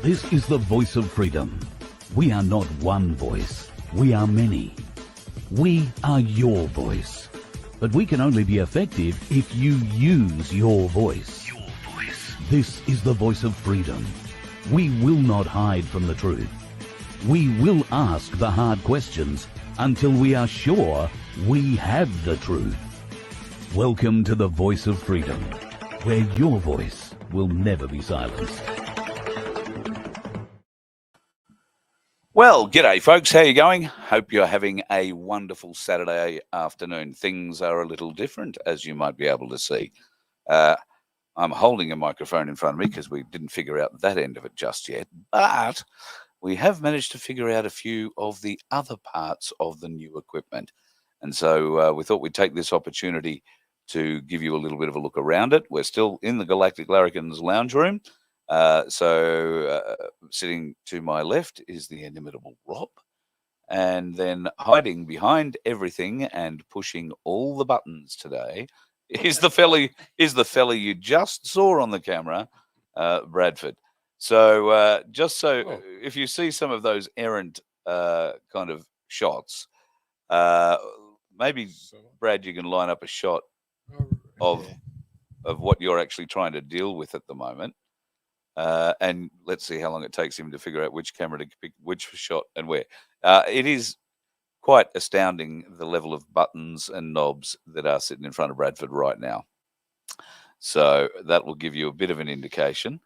This is the voice of freedom. We are not one voice. We are many. We are your voice. But we can only be effective if you use your voice. Your voice. This is the voice of freedom. We will not hide from the truth. We will ask the hard questions until we are sure we have the truth. Welcome to the voice of freedom, where your voice will never be silenced. Well, g'day folks, how you going? Hope you're having a wonderful Saturday afternoon. Things are a little different, as you might be able to see. I'm holding a microphone in front of me because we didn't figure out that end of it just yet, but we have managed to figure out a few of the other parts of the new equipment. And so we thought we'd take this opportunity to give you a little bit of a look around it. We're still in the Galactic Larrikins lounge room. Sitting to my left is the inimitable Rob, and then hiding behind everything and pushing all the buttons today is the fella you just saw on the camera, Bradford. So if you see some of those errant kind of shots, maybe Brad, you can line up a shot of what you're actually trying to deal with at the moment. And let's see how long it takes him to figure out which camera to pick, which shot and where. It is quite astounding, the level of buttons and knobs that are sitting in front of Bradford right now. So that will give you a bit of an indication.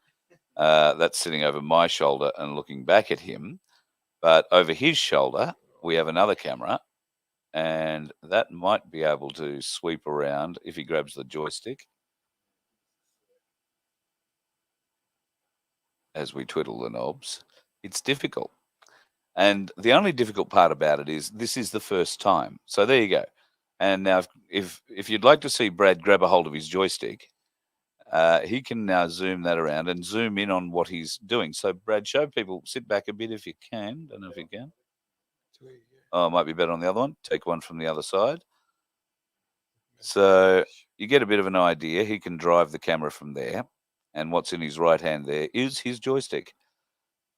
That's sitting over my shoulder and looking back at him. But over his shoulder, we have another camera, and that might be able to sweep around if he grabs the joystick as we twiddle the knobs. It's difficult. And the only difficult part about it is this is the first time. So there you go. And now if you'd like to see Brad grab a hold of his joystick, he can now zoom that around and zoom in on what he's doing. So Brad, show people, sit back a bit if you can. Don't know if you can. Oh, it might be better on the other one. Take one from the other side. So you get a bit of an idea. He can drive the camera from there. And what's in his right hand there is his joystick.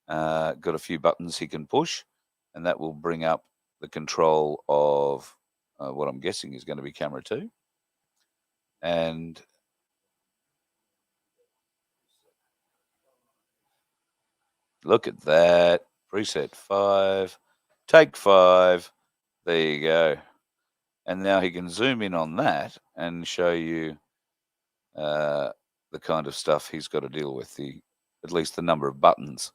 Got a few buttons he can push, and that will bring up the control of what I'm guessing is going to be camera 2. And look at that. Preset 5. Take 5. There you go. And now he can zoom in on that and show you the kind of stuff he's got to deal with, at least the number of buttons.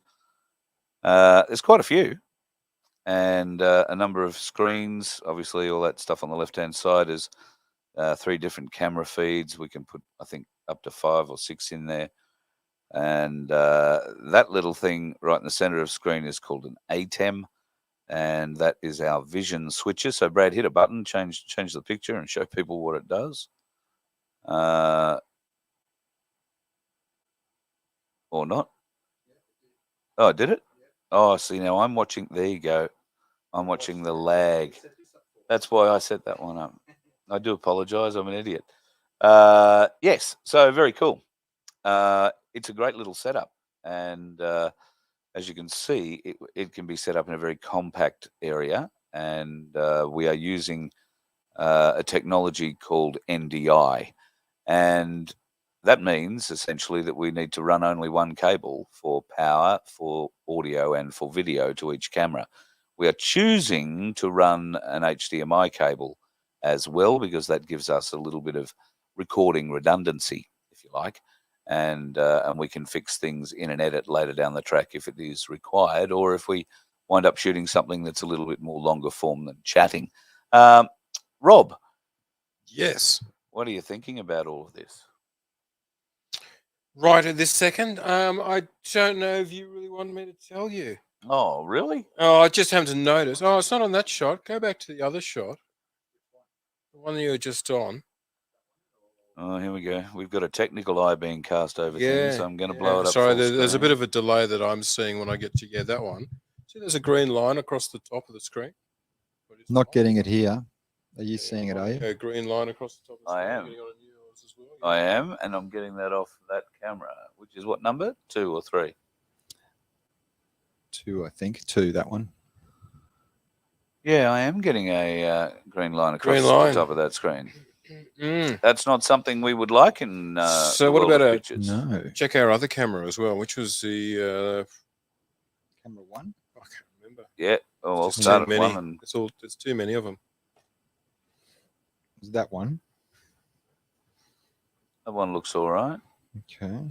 There's quite a few, and a number of screens. Obviously, all that stuff on the left-hand side is 3 different camera feeds. We can put, I think, up to 5 or 6 in there. And that little thing right in the center of the screen is called an ATEM, and that is our vision switcher. So, Brad, hit a button, change the picture, and show people what it does. Or not. Oh, did it? Oh, see, now I'm watching. There you go. I'm watching the lag. That's why I set that one up. I do apologize. I'm an idiot. Yes, so very cool. It's a great little setup. And as you can see, it can be set up in a very compact area. And we are using a technology called NDI. And that means essentially that we need to run only one cable for power, for audio, and for video to each camera. We are choosing to run an HDMI cable as well, because that gives us a little bit of recording redundancy, if you like, and we can fix things in an edit later down the track if it is required, or if we wind up shooting something that's a little bit more longer form than chatting. Rob. Yes. What are you thinking about all of this? Right at this second, I don't know if you really want me to tell you. Oh, really? Oh, I just happened to notice. Oh, it's not on that shot. Go back to the other shot. The one that you were just on. Oh, here we go. We've got a technical eye being cast over things, so I'm going to blow it up. Sorry, there's a bit of a delay that I'm seeing when I get to that one. See, there's a green line across the top of the screen. Not getting it here. Are you seeing it, are you? A green line across the top of the screen. I am. I am, and I'm getting that off that camera, which is what number? 2 or 3? 2, I think. 2, that one. Yeah, I am getting a green line across Green line. the top of that screen. Mm. That's not something we would like in So the what world about of a- pictures. No. Check our other camera as well, which was the Camera 1? I can't remember. Yeah, well, I'll Just start too at many. one and It's too many of them. Is that one? that one looks all right. Okay.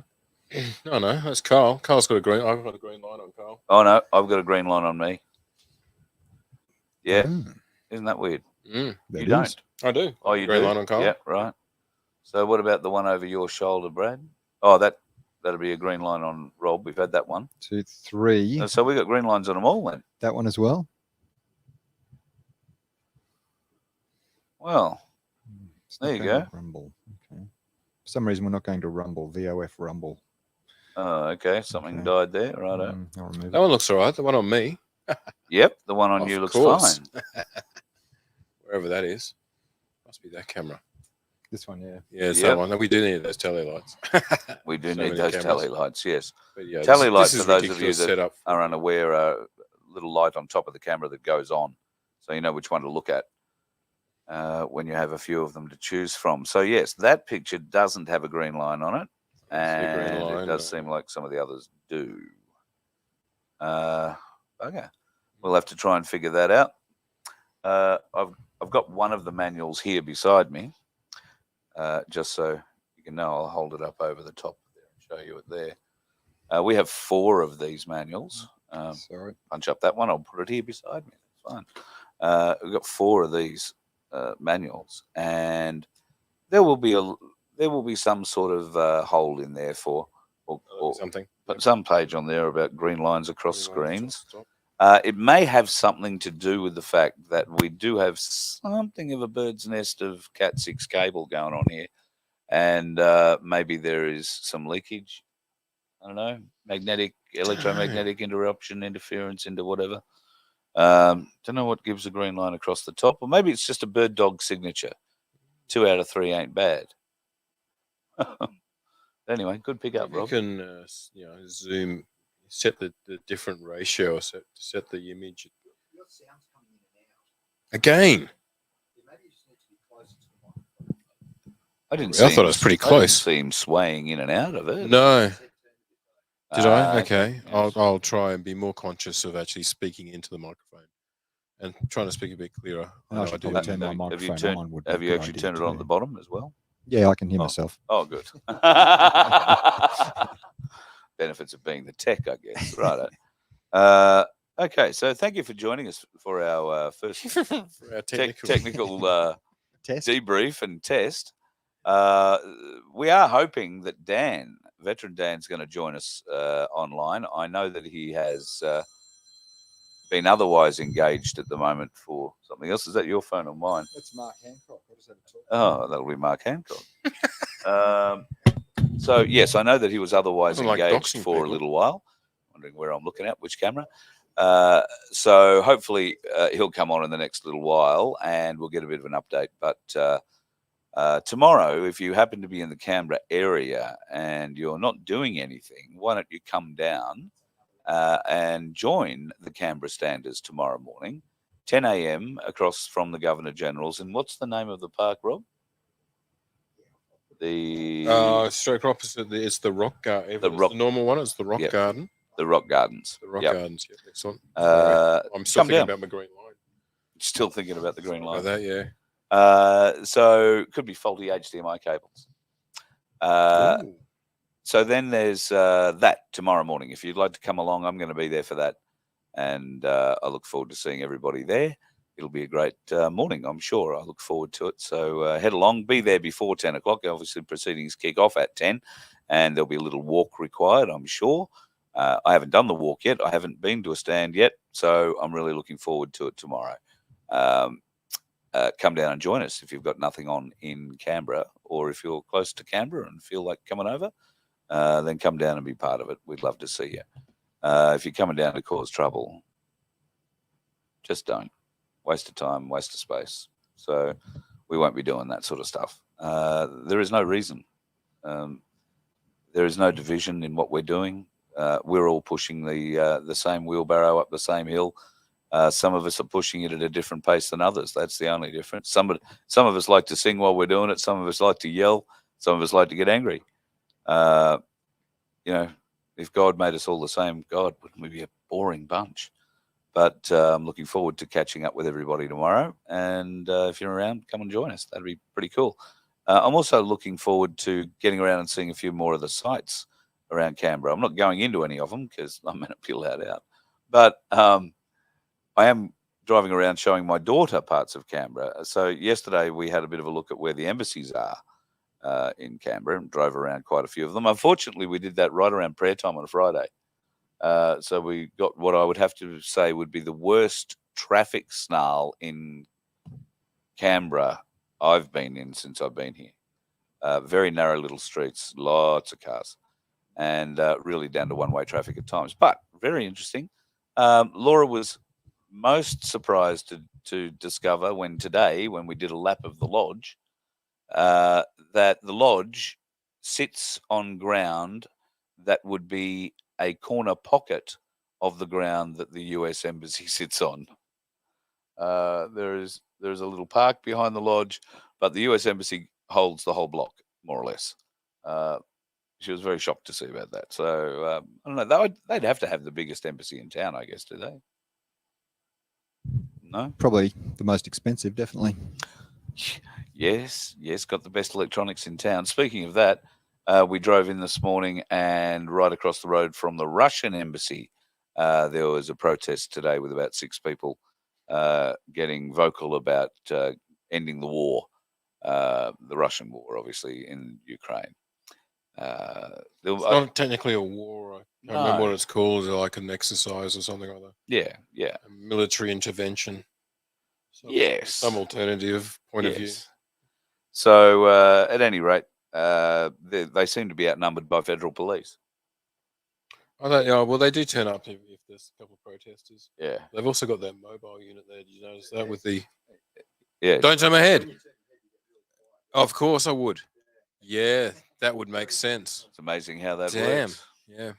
No, that's Carl. Carl's got a green. I've got a green line on Carl. Oh, no, I've got a green line on me. Yeah, Mm, isn't that weird? Mm. that You is. don't? I do. Oh, you green do? line on Carl. Yeah, right. So what about the one over your shoulder, Brad? Oh, that'll be a green line on Rob. We've had that one. 2, 3. So we got green lines on them all then. That one as well. Well, It's There not you going to go. Rumble. Okay. For some reason, we're not going to Rumble. VoF Rumble. oh, okay. Something Okay. died there. Righto. I'll remove That it. one looks all right. The one on me, Yep, the one on Of you looks course. fine. wherever that is, must be that camera. This one, yeah. Yeah, it's Yep. that one. We do need those tele lights. We do So need many those cameras. tally lights, yes. But yeah, Tally lights, this is for those of you ridiculous that setup. are unaware, a little light on top of the camera that goes on, so you know which one to look at when you have a few of them to choose from. So yes, that picture doesn't have a green line on it, I see a green and line, it does no. seem like some of the others do. Okay, we'll have to try and figure that out. I've got one of the manuals here beside me, just so you can know. I'll hold it up over the top there and show you it there. We have 4 of these manuals. Sorry. Punch up that one. I'll put it here beside me. It's fine. We've got 4 of these manuals, and there will be some sort of hole in there for or Something. but some page on there about green lines across Green lines screens. stop. It may have something to do with the fact that we do have something of a bird's nest of Cat 6 cable going on here, and maybe there is some leakage. I don't know, electromagnetic interference into whatever. Don't know what gives a green line across the top, or maybe it's just a bird dog signature. 2 out of 3 ain't bad. Anyway, good pick up, You Rob. can zoom, set the different ratio, set the image. Again, I didn't I see thought him- it was pretty I didn't close. see him swaying in and out of it. no. Did I? Ah, Okay. yes. I'll try and be more conscious of actually speaking into the microphone and trying to speak a bit clearer. And I know should do probably need turn that. my Have you microphone turned- on. Would be a Have you good actually idea turned it on at too. the bottom as well? Yeah, I can hear Oh. myself. Oh, good. Benefits of being the tech, I guess. Right. Okay, so thank you for joining us for our first For our technical Test. debrief and test. We are hoping that veteran Dan's going to join us online. I know that he has been otherwise engaged at the moment for something else. Is that your phone or mine? That's Mark Hancock. What does that talk? Oh, that'll be Mark Hancock. So, yes, I know that he was otherwise Doesn't like engaged doxing for a people. little while. Wondering where I'm looking at, which camera. So hopefully he'll come on in the next little while and we'll get a bit of an update. But tomorrow, if you happen to be in the Canberra area and you're not doing anything, why don't you come down and join the Canberra Standers tomorrow morning, 10 a.m. across from the Governor General's. And what's the name of the park, Rob? Straight opposite. It's the Rock Garden. The Rock- The normal one. It's the Rock Yep. Garden. The Rock Gardens. The Rock Yep. Gardens. Yeah, excellent. I'm still come thinking down. about my green line. Still thinking about the green About line. that, yeah. So could be faulty HDMI cables. Ooh. So then there's that tomorrow morning. If you'd like to come along, I'm going to be there for that. And I look forward to seeing everybody there. It'll be a great morning, I'm sure. I look forward to it. So head along, be there before 10 o'clock. Obviously, proceedings kick off at 10, and there'll be a little walk required, I'm sure. I haven't done the walk yet. I haven't been to a stand yet. So I'm really looking forward to it tomorrow. Come down and join us if you've got nothing on in Canberra, or if you're close to Canberra and feel like coming over, then come down and be part of it. We'd love to see you. If you're coming down to cause trouble, just don't. Waste of time, waste of space. So we won't be doing that sort of stuff. There is no reason. There is no division in what we're doing. we're all pushing the same wheelbarrow up the same hill. Some of us are pushing it at a different pace than others. That's the only difference. Some of us like to sing while we're doing it. Some of us like to yell. Some of us like to get angry. If God made us all the same, God, wouldn't we be a boring bunch? But I'm looking forward to catching up with everybody tomorrow. And if you're around, come and join us. That'd be pretty cool. I'm also looking forward to getting around and seeing a few more of the sites around Canberra. I'm not going into any of them because I may not be allowed out. But I am driving around showing my daughter parts of Canberra. So yesterday we had a bit of a look at where the embassies are in Canberra and drove around quite a few of them. Unfortunately, we did that right around prayer time on a Friday. So we got what I would have to say would be the worst traffic snarl in Canberra I've been in since I've been here. Very narrow little streets, lots of cars, and really down to one-way traffic at times. But very interesting. Laura was most surprised to discover when we did a lap of the lodge, that the lodge sits on ground that would be a corner pocket of the ground that the US Embassy sits on. There's a little park behind the lodge, but the US Embassy holds the whole block, more or less. She was very shocked to see about that. So I don't know. They'd have to have the biggest embassy in town, I guess, do they? No? Probably the most expensive, definitely. Yes, got the best electronics in town. Speaking of that, we drove in this morning, and right across the road from the Russian embassy, there was a protest today with about 6 people getting vocal about ending the war, the Russian war, obviously, in Ukraine. It's not technically a war. I can't remember what it's called. Is it like an exercise or something like that? Yeah. A military intervention. Yes. Some alternative point of view. So at any rate, they seem to be outnumbered by federal police. Well, they do turn up if there's a couple of protesters. Yeah. They've also got that mobile unit there. Did you notice that with the... Yeah. Don't turn my head. Of course I would. Yeah, that would make sense. It's amazing how that Damn. works. Yeah.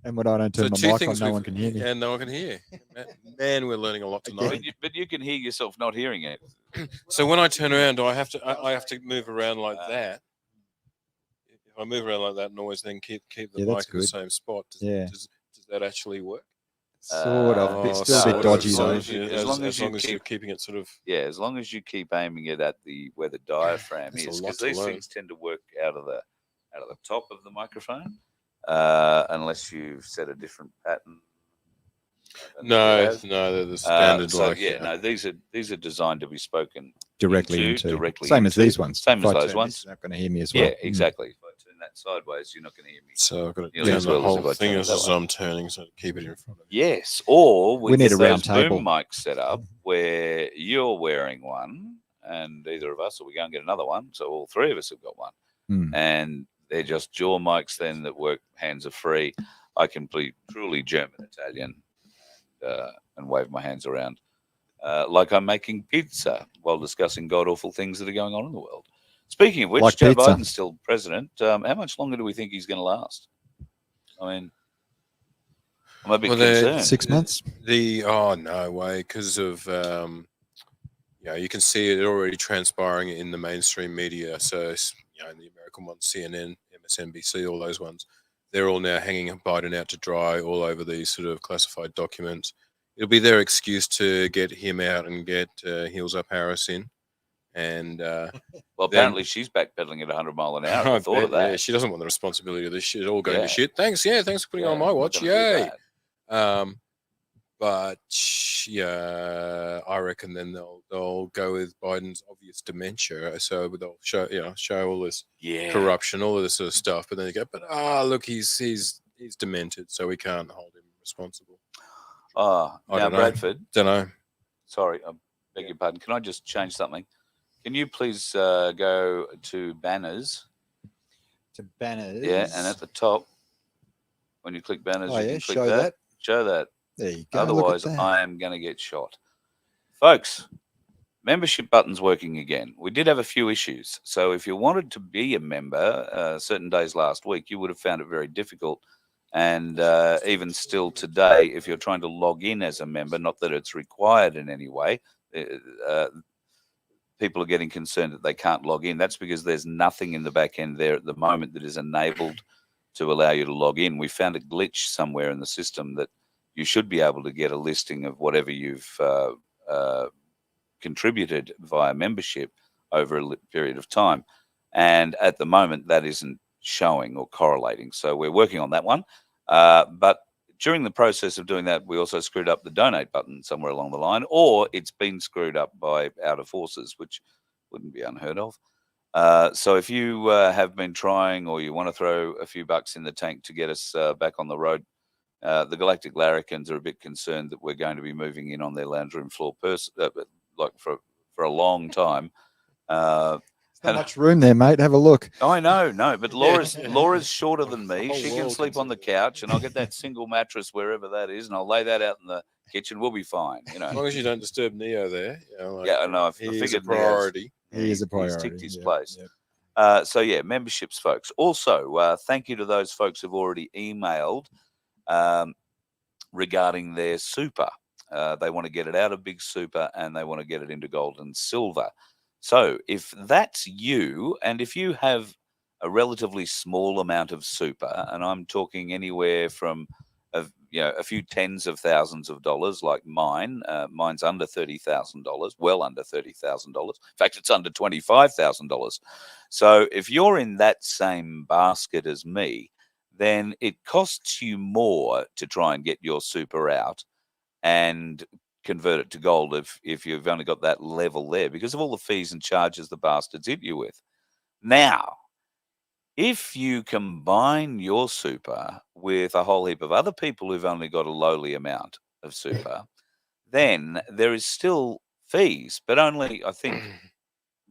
And when I don't turn my mic on, no one can hear me. And no one can hear. Man, we're learning a lot tonight. But you can hear yourself not hearing it. So when I turn around, do I have to move around like that? If I move around like that and always then keep the mic in the same spot, does that actually work? Sort of. It's still a bit dodgy though. As long as you're keeping it sort of... Yeah, as long as you keep aiming it at where the diaphragm is, because these things tend to work out of the top of the microphone, unless you've set a different pattern. No, they're the standard. These are designed to be spoken directly into. Same as these ones. Same as those ones. You're not going to hear me as well. Yeah, exactly. If I turn that sideways, you're not going to hear me. So I've got to turn the whole thing as I'm turning, so to keep it in front of me. Yes, or we need a round those table. boom mics set up where you're wearing one, and either of us, or we go and get another one. So all 3 of us have got one, and they're just jaw mics then that work. Hands are free. I can play truly German, Italian, and wave my hands around like I'm making pizza while discussing god-awful things that are going on in the world. Speaking of which, like Joe pizza. Biden's still president. How much longer do we think he's going to last? I mean, I'm a bit concerned. 6 months? No way, because of you can see it already transpiring in the mainstream media. So in the American ones, CNN, MSNBC, all those ones, they're all now hanging Biden out to dry all over these sort of classified documents. It'll be their excuse to get him out and get Heels Up Harris in. And well, apparently she's backpedaling at 100 mile an hour. I thought of that. Yeah, she doesn't want the responsibility of this shit all going to shit. Thanks for putting it on my watch. Yay. But I reckon then they'll go with Biden's obvious dementia. So they'll show all this corruption, all of this sort of stuff. But then you go, look, he's demented, so we can't hold him responsible. Now Bradford. Don't know. Sorry, I beg your pardon. Can I just change something? Can you please go to banners? To banners. Yeah, and at the top, when you click banners, you can click show that. Show that. There you go. Otherwise, I am going to get shot. Folks, membership button's working again. We did have a few issues. So if you wanted to be a member certain days last week, you would have found it very difficult And even still today, if you're trying to log in as a member, not that it's required in any way, people are getting concerned that they can't log in. That's because there's nothing in the back end there at the moment that is enabled to allow you to log in. We found a glitch somewhere in the system that you should be able to get a listing of whatever you've contributed via membership over a period of time. And at the moment, that isn't showing or correlating. So we're working on that one. But during the process of doing that, we also screwed up the donate button somewhere along the line, or it's been screwed up by out of forces, which wouldn't be unheard of. So if you have been trying, or you want to throw a few bucks in the tank to get us back on the road, the Galactic Larrikins are a bit concerned that we're going to be moving in on their lounge room floor like for a long time. Not much room there, mate. Have a look. I know, no, but Laura's shorter than me. The whole She can world sleep on the couch, and I'll get that single mattress wherever that is, and I'll lay that out in the kitchen. We'll be fine, you As know. long as you don't disturb Neo there. You know, like, Yeah, I know. I he figured is a priority. He is a priority. He's ticked his Yep, place. yep. So yeah, memberships, folks. Also, thank you to those folks who've already emailed regarding their super. They want to get it out of Big Super, and they want to get it into gold and silver. So if that's you, and if you have a relatively small amount of super, and I'm talking anywhere from a few tens of thousands of dollars, like mine. Mine's under $30,000, well under $30,000. In fact, it's under $25,000. So if you're in that same basket as me, then it costs you more to try and get your super out and convert it to gold if you've only got that level there, because of all the fees and charges the bastards hit you with. Now, if you combine your super with a whole heap of other people who've only got a lowly amount of super, then there is still fees, but only, I think,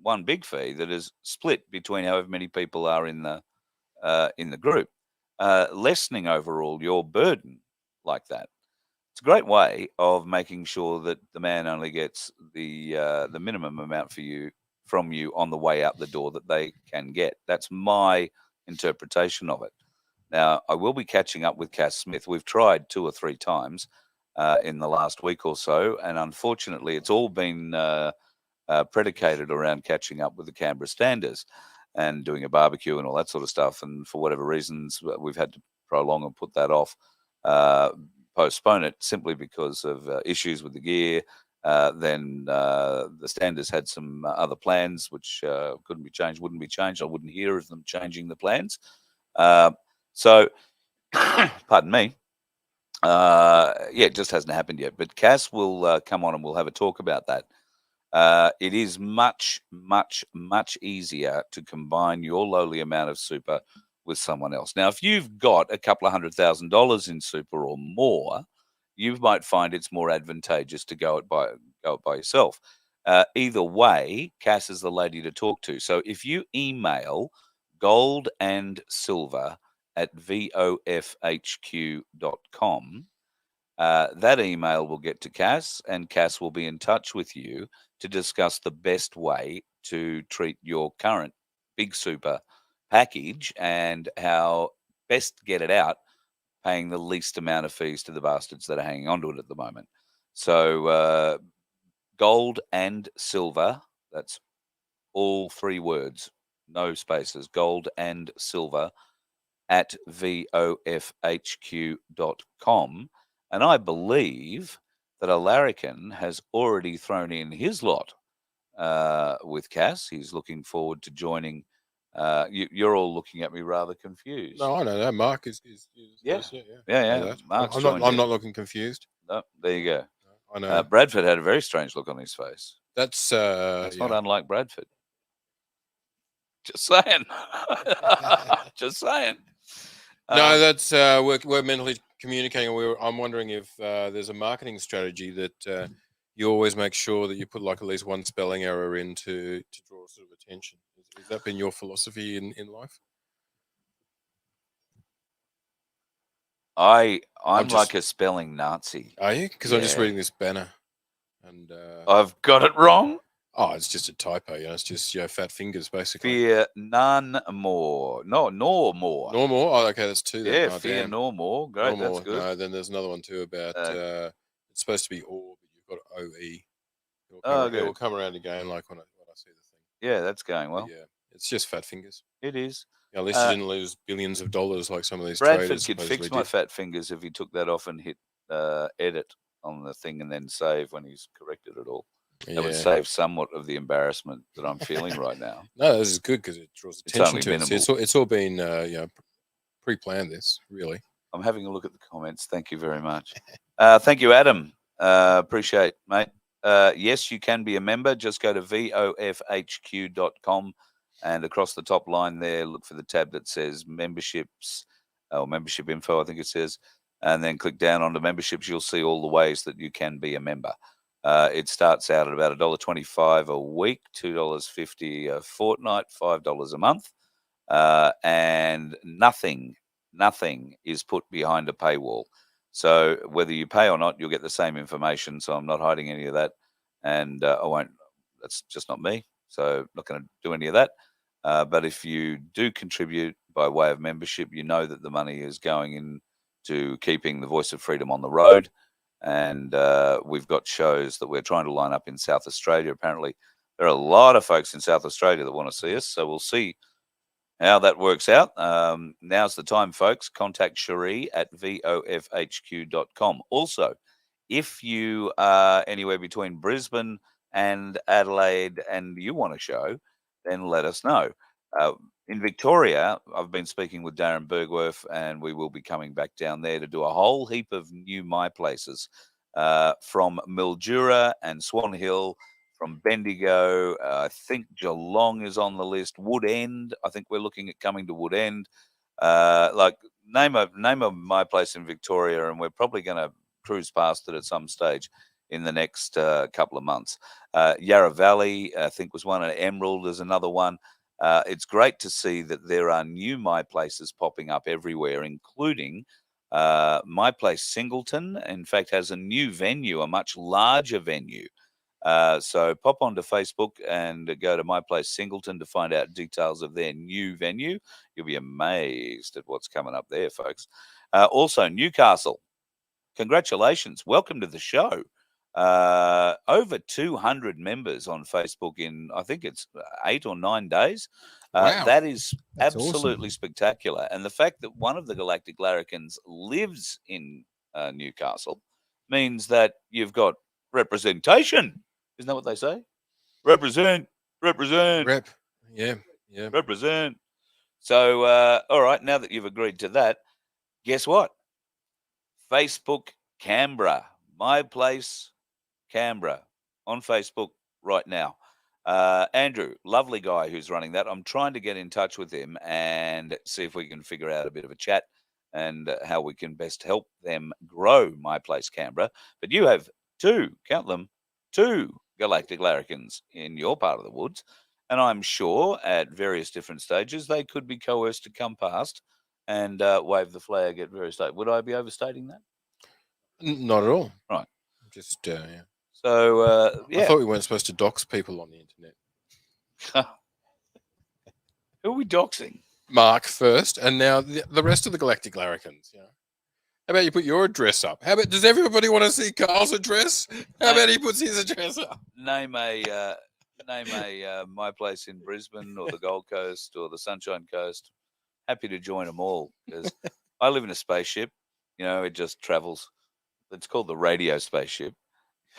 one big fee that is split between however many people are in the group, lessening overall your burden like that. It's a great way of making sure that the man only gets the minimum amount from you on the way out the door that they can get. That's my interpretation of it. Now, I will be catching up with Cass Smith. We've tried 2 or 3 times in the last week or so, and unfortunately, it's all been predicated around catching up with the Canberra Standers and doing a barbecue and all that sort of stuff. And for whatever reasons, we've had to prolong and put that off. Postpone it simply because of issues with the gear. Then the Standers had some other plans which couldn't be changed, wouldn't be changed. I wouldn't hear of them changing the plans. So, pardon me. It just hasn't happened yet. But Cass will come on and we'll have a talk about that. It is much, much, much easier to combine your lowly amount of super with someone else. Now, if you've got a couple of $100,000 in super or more, you might find it's more advantageous to go it by yourself. Either way, Cass is the lady to talk to. So if you email gold and silver at vofhq.com, that email will get to Cass, and Cass will be in touch with you to discuss the best way to treat your current big super package and how best get it out, paying the least amount of fees to the bastards that are hanging onto it at the moment. So gold and silver, that's all 3 words, no spaces, gold and silver at vofhq.com. And I believe that a larrikin has already thrown in his lot with Cass. He's looking forward to joining. You're all looking at me rather confused. No, I don't know. Mark is Yeah. yeah. Yeah. Mark's I'm not looking confused. No, there you go. I know. Bradford had a very strange look on his face. That's Not unlike Bradford. Just saying. Just saying. No, that's we're mentally communicating. I'm wondering if there's a marketing strategy that you always make sure that you put like at least one spelling error in to draw sort of attention. Has that been your philosophy in life? I'm like a spelling Nazi. Are you? Because I'm just reading this banner, and I've got it wrong. Oh, it's just a typo. It's just fat fingers basically. Fear none more. No, nor more. Nor more. Oh, okay, that's two then. Yeah, Oh, fear damn. nor more. Great, Nor more. that's good. No, then there's another one too about it's supposed to be or, but you've got OE. It will come around again, like when I see the thing. Yeah, that's going well. But yeah, it's just fat fingers. It is. At least you didn't lose billions of dollars like some of these Bradford traders could supposedly fix my did. fat fingers if he took that off and hit edit on the thing and then save when he's corrected it all. That would save somewhat of the embarrassment that I'm feeling right now. No, this is good because it draws attention to it. minimal. It's all been pre-planned. This really. I'm having a look at the comments. Thank you very much. Thank you, Adam. Appreciate, mate. Yes, you can be a member. Just go to vofhq.com and across the top line there, look for the tab that says memberships or membership info, I think it says, and then click down onto memberships. You'll see all the ways that you can be a member. It starts out at about $1.25 a week, $2.50 a fortnight, $5 a month, and nothing is put behind a paywall. So whether you pay or not, you'll get the same information. So I'm not hiding any of that, and I won't. That's just not me. So I'm not going to do any of that. But if you do contribute by way of membership, you know that the money is going into keeping the Voice of Freedom on the road. And we've got shows that we're trying to line up in South Australia. Apparently, there are a lot of folks in South Australia that want to see us. So we'll see how that works out. Now's the time, folks. Contact Cherie at vofhq.com. Also, if you are anywhere between Brisbane and Adelaide and you want a show, then let us know. In Victoria, I've been speaking with Darren Bergwerf, and we will be coming back down there to do a whole heap of new My Places from Mildura and Swan Hill, from Bendigo. I think Geelong is on the list. Wood End, I think we're looking at coming to Wood End. Name a My Place in Victoria, and we're probably going to cruise past it at some stage in the next couple of months. Yarra Valley, I think, was one. Emerald is another one. It's great to see that there are new My Places popping up everywhere, including My Place Singleton. In fact, has a new venue, a much larger venue. So pop onto Facebook and go to My Place Singleton to find out details of their new venue. You'll be amazed at what's coming up there, folks. Also, Newcastle. Congratulations. Welcome to the show. Over 200 members on Facebook in, I think it's 8 or 9 days. Wow. That is That's absolutely awesome. spectacular. And the fact that one of the Galactic Larrikins lives in Newcastle means that you've got representation. Isn't that what they say? Represent. Rep. Yeah. Represent. So, all right, now that you've agreed to that, guess what? Facebook Canberra, My Place Canberra on Facebook right now. Andrew, lovely guy who's running that. I'm trying to get in touch with him and see if we can figure out a bit of a chat and how we can best help them grow My Place Canberra. But you have two, count them, two Galactic Larrikins in your part of the woods. And I'm sure at various different stages they could be coerced to come past and wave the flag at various stages. Would I be overstating that? Not at all. Right. Just yeah. So yeah. I thought we weren't supposed to dox people on the internet. Who are we doxing? Mark first, and now the rest of the Galactic Larrikins. How about you put your address up? How about, does everybody want to see Carl's address? How about he puts his address up? Name a My Place in Brisbane or the Gold Coast or the Sunshine Coast. Happy to join them all because I live in a spaceship. It just travels. It's called the radio spaceship.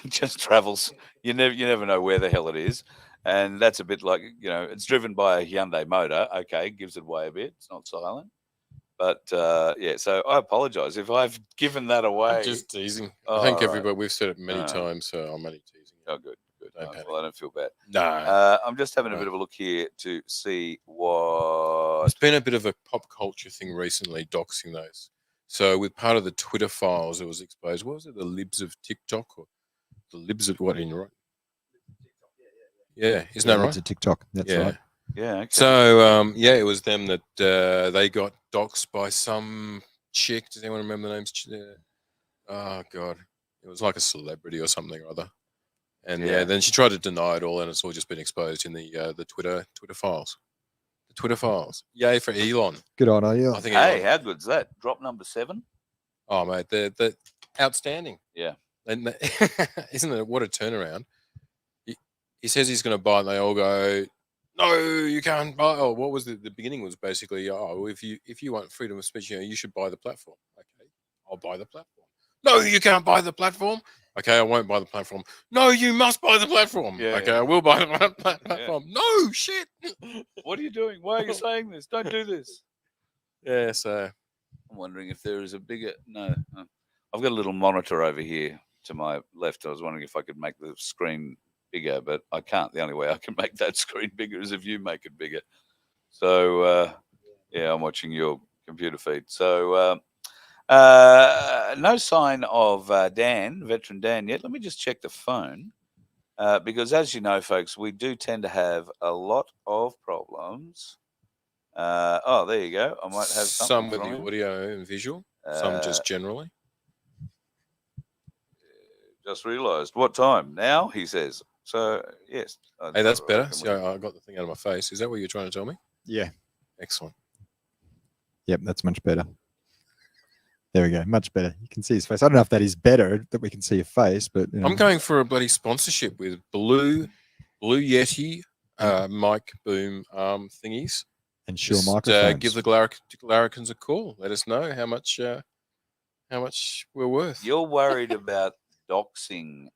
It just travels. You never know where the hell it is. And that's a bit like, it's driven by a Hyundai motor. Okay, gives it away a bit. It's not silent. But, yeah, so I apologise if I've given that away. I'm just teasing. I think everybody, we've said it many times, so I'm only teasing. Oh, good. Don't Well, I don't feel bad. No. I'm just having a bit of a look here to see what... It's been a bit of a pop culture thing recently, doxing those. So with part of the Twitter files, it was exposed. What was it? The libs of TikTok or the libs of what in right? Yeah, isn't that right? It's a TikTok. That's right. Yeah. Okay. So it was them that they got doxed by some chick. Does anyone remember the names? Oh God, it was like a celebrity or something or other. And Yeah. then she tried to deny it all, and it's all just been exposed in the Twitter files. The Twitter files. Yay for Elon. Good on you. I think. Hey, Elon, how good's that? Drop number 7. oh mate, they're outstanding. Yeah. And isn't it what a turnaround? He says he's going to buy, and they all go, "No, you can't buy." Oh, what was the beginning? Was basically, oh, if you want freedom of speech, you should buy the platform. Okay, I'll buy the platform. No, you can't buy the platform. Okay, I won't buy the platform. No, you must buy the platform. Yeah, okay, yeah. I will buy the platform. No, shit. What are you doing? Why are you saying this? Don't do this. Yeah, so I'm wondering if there is a bigger. No, I've got a little monitor over here to my left. I was wondering if I could make the screen bigger, but I can't. The only way I can make that screen bigger is if you make it bigger. So yeah, I'm watching your computer feed. So no sign of veteran Dan yet. Let me just check the phone because, as you know, folks, we do tend to have a lot of problems. Oh, there you go. I might have some with from the him. audio and visual, some just generally. Just realised. What time? Now, he says. So, yes. Hey, that's better. See, I got the thing out of my face. Is that what you're trying to tell me? Yeah. Excellent. Yep, that's much better. There we go. Much better. You can see his face. I don't know if that is better that we can see your face, but I'm going for a bloody sponsorship with Blue Yeti mic boom thingies. and sure Just, microphones. give the Larrikins a call. Let us know how much we're worth. You're worried about doxing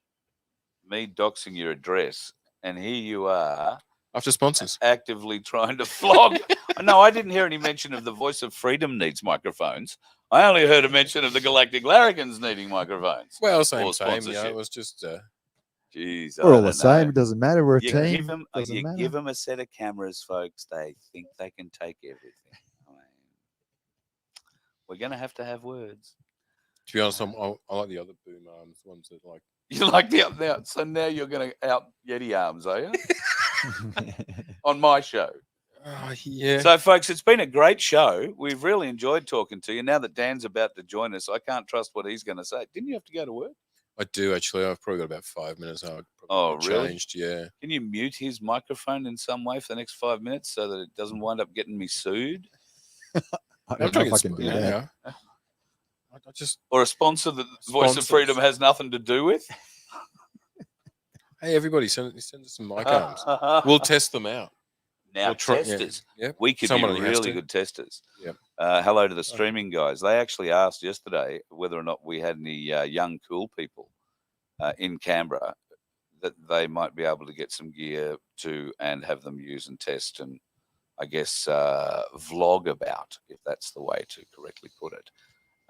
your address, and here you are After sponsors. actively trying to flog. No, I didn't hear any mention of the Voice of Freedom needs microphones. I only heard a mention of the Galactic Larrikins needing microphones. Well, same. sponsorship. It was just. Jeez, We're I all the don't same. know. It doesn't matter. We're a You team. give them, Doesn't matter. give them a set of cameras, folks. They think they can take everything. I mean, we're going to have words. To be honest, I like the other boom arms, ones that like. You like the up now? So now you're going to out Yeti arms, are you? On my show. Yeah. So, folks, it's been a great show. We've really enjoyed talking to you. Now that Dan's about to join us, I can't trust what he's going to say. Didn't you have to go to work? I do actually. I've probably got about 5 minutes. Oh, really? Changed, yeah. Can you mute his microphone in some way for the next 5 minutes so that it doesn't wind up getting me sued? I don't know if I can do that. I just Or a sponsor that Voice of Freedom has nothing to do with? hey, everybody, send us some mic arms. We'll test them out. Now, We'll try, testers. Yeah. We could Somebody be has really to. good testers. Yep. Hello to the streaming guys. They actually asked yesterday whether or not we had any young, cool people in Canberra that they might be able to get some gear to and have them use and test and, I guess, vlog about, if that's the way to correctly put it.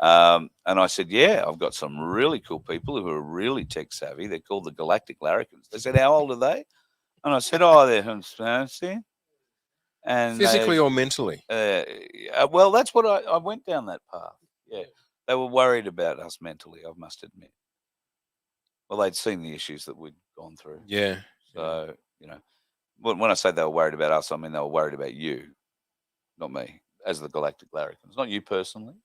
And I said, yeah, I've got some really cool people who are really tech savvy. They're called the Galactic Larrikins. They said, how old are they? And I said, oh, they're fancy. And physically or mentally? well, that's what I went down that path. Yeah. They were worried about us mentally, I must admit. Well, they'd seen the issues that we'd gone through. Yeah. So, you know, when I say they were worried about us, I mean they were worried about you, not me, as the Galactic Larrikins. Not you personally.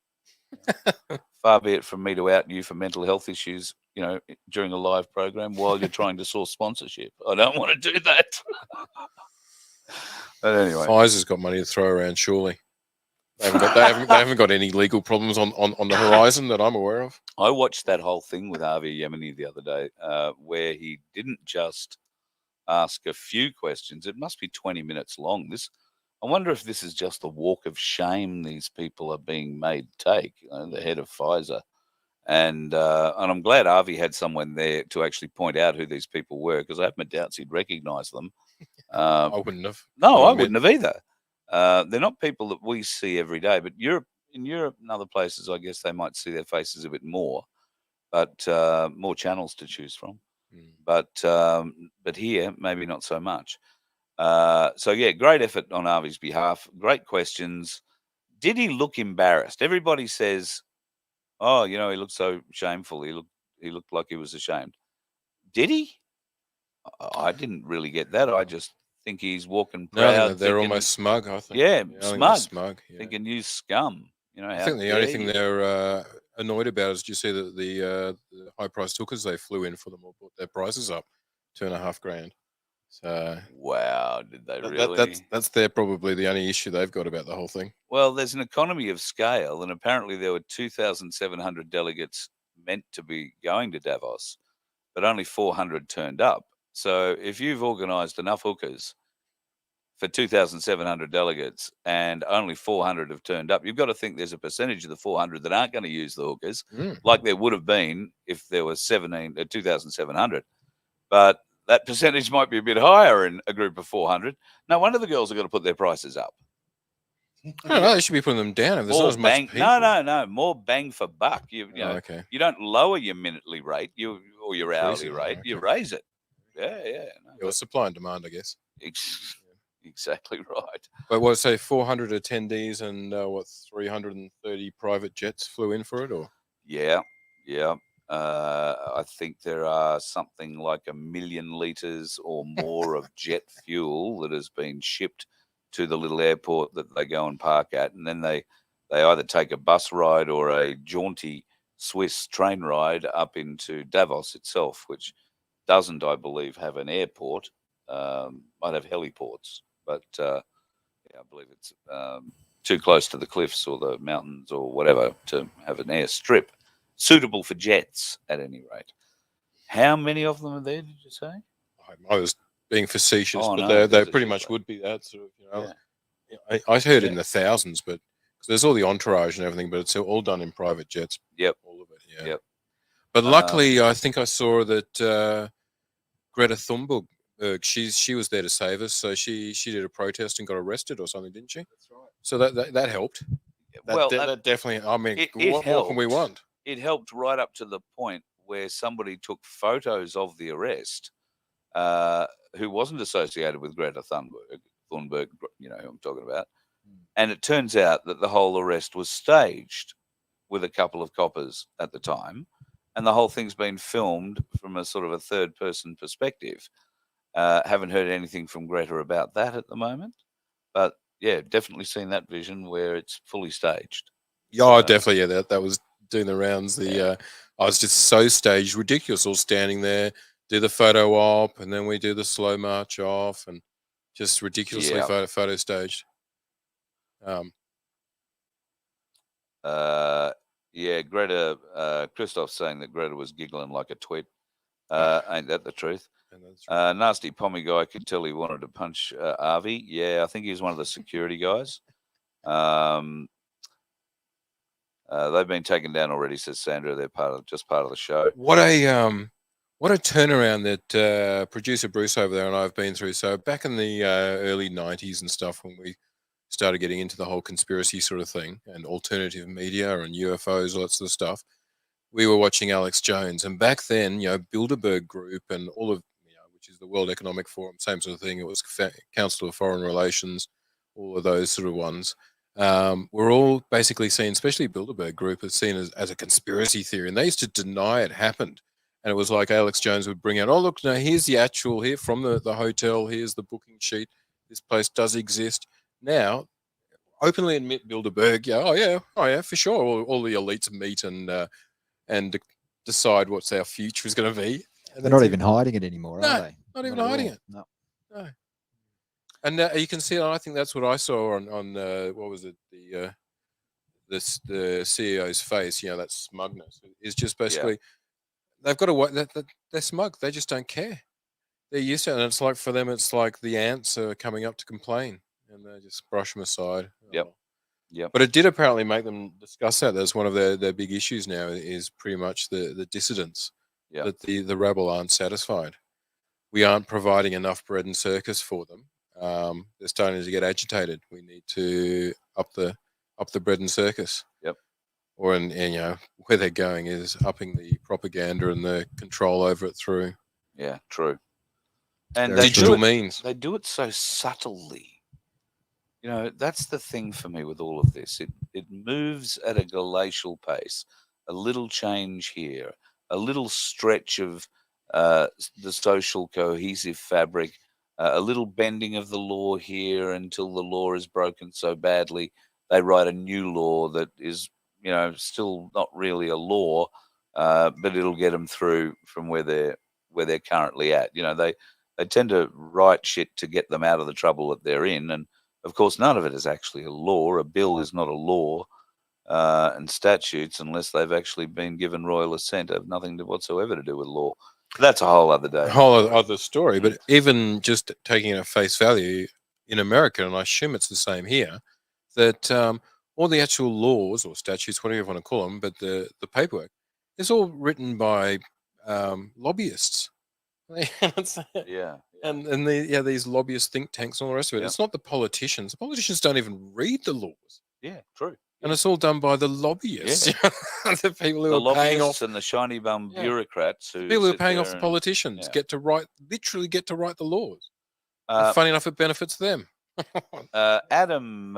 Far be it from me to out you for mental health issues, you know, during a live program while you're trying to source sponsorship. I don't want to do that. But anyway, Pfizer's got money to throw around, surely. They haven't got any legal problems on the horizon that I'm aware of. I watched that whole thing with Avi Yemeni the other day, where he didn't just ask a few questions. It must be 20 minutes long. I wonder if this is just the walk of shame these people are being made take. You know, the head of Pfizer, and I'm glad Avi had someone there to actually point out who these people were, because I have my doubts he'd recognise them. I wouldn't have. No, I wouldn't have either. They're not people that we see every day, but in Europe and other places, I guess they might see their faces a bit more, but more channels to choose from. But here, maybe not so much. So, yeah, great effort on Avi's behalf. Great questions. Did he look embarrassed? Everybody says, oh, you know, he looked so shameful. He looked like he was ashamed. Did he? I didn't really get that. I just think he's walking proud. No, they're almost smug, I think. Yeah, smug. Yeah. Thinking you scum. You know, I think the only thing they're annoyed about is, did you see that the high price hookers, they flew in for them or put their prices up? 2.5 grand. So Wow, did they really? that's their probably the only issue they've got about the whole thing. Well, there's an economy of scale, and apparently there were 2,700 delegates meant to be going to Davos, but only 400 turned up. So if you've organised enough hookers for 2,700 delegates and only 400 have turned up, you've got to think there's a percentage of the 400 that aren't going to use the hookers, like there would have been if there was 2,700. But that percentage might be a bit higher in a group of 400. No wonder the girls are going to put their prices up. I don't know. They should be putting them down if there's not as much people. No. More bang for buck. You know, okay. You don't lower your minutely rate or your hourly rate. Okay. You raise it. Yeah. No, Well, supply and demand, I guess. Exactly right. But what, say 400 attendees and 330 private jets flew in for it, or? Yeah. I think there are something like 1 million litres or more of jet fuel that has been shipped to the little airport that they go and park at, and then they either take a bus ride or a jaunty Swiss train ride up into Davos itself, which doesn't, I believe, have an airport. Might have heliports, but I believe it's too close to the cliffs or the mountains or whatever to have an airstrip suitable for jets, at any rate. How many of them are there, did you say? I was being facetious, Oh, but no, they there's a pretty shitload. much would be that sort of, you know. I heard in the thousands, but 'cause there's all the entourage and everything, but it's all done in private jets. Yep. All of it, yeah. Yep. But luckily, I think I saw that Greta Thunberg, she was there to save us, so she did a protest and got arrested or something, didn't she? That's right. So that helped. That definitely. I mean, what more can we want? It helped right up to the point where somebody took photos of the arrest, who wasn't associated with Greta Thunberg, you know who I'm talking about. And it turns out that the whole arrest was staged with a couple of coppers at the time, and the whole thing's been filmed from a sort of a third-person perspective. Haven't heard anything from Greta about that at the moment, but yeah, definitely seen that vision where it's fully staged. Yeah, definitely. Yeah, that was doing the rounds. I was just so staged, ridiculous, all standing there, do the photo op, and then we do the slow march off, and just ridiculously photo staged. Greta, Christoph's saying that Greta was giggling like a twit. Ain't that the truth? Nasty Pommy guy could tell he wanted to punch Avi. Yeah, I think he was one of the security guys. They've been taken down already, says Sandra. They're part of the show. What a turnaround that producer Bruce over there and I've been through. So back in the early 90s and stuff, when we started getting into the whole conspiracy sort of thing and alternative media and UFOs, all that sort of stuff, we were watching Alex Jones. And back then, Bilderberg Group and all of, which is the World Economic Forum, same sort of thing. It was Council of Foreign Relations, all of those sort of ones. We're all basically seen, especially Bilderberg Group, is seen as a conspiracy theory. And they used to deny it happened. And it was like Alex Jones would bring out, oh, look, no, here's the actual here from the hotel. Here's the booking sheet. This place does exist. Now, openly admit Bilderberg, oh yeah, for sure. All the elites meet and decide what's our future is going to be. And they're not even hiding it anymore, are they? Not even hiding it. No. And you can see, I think that's what I saw on what was it, the CEO's face. That smugness is just basically they've got to. They're smug. They just don't care. They're used to it, and it's like for them, it's like the ants are coming up to complain, and they just brush them aside. Yep. But it did apparently make them discuss that. That's one of their big issues now. Is pretty much the dissidents. Yep. That the rabble aren't satisfied. We aren't providing enough bread and circus for them. They're starting to get agitated. We need to up the bread and circus. Yep. Or where they're going is upping the propaganda and the control over it through. Yeah, true. And digital means. They do it so subtly. That's the thing for me with all of this. It moves at a glacial pace. A little change here, a little stretch of the social cohesive fabric, a little bending of the law here until the law is broken so badly they write a new law that is, still not really a law, but it'll get them through from where where they're currently at. You know, they tend to write shit to get them out of the trouble that they're in, and of course, none of it is actually a law. A bill is not a law, and statutes, unless they've actually been given royal assent, have nothing whatsoever to do with law. That's a whole other day. A whole other story. But even just taking it at face value in America, and I assume it's the same here, that all the actual laws or statutes, whatever you want to call them, but the paperwork is all written by lobbyists. Yeah. And these lobbyist think tanks and all the rest of it. Yeah. It's not the politicians. The politicians don't even read the laws. Yeah, true. And it's all done by the lobbyists. The people who The are paying lobbyists off. and the shiny bum bureaucrats who People who are sit paying there off the and- politicians yeah. get to write the laws. And funny enough, it benefits them. Adam,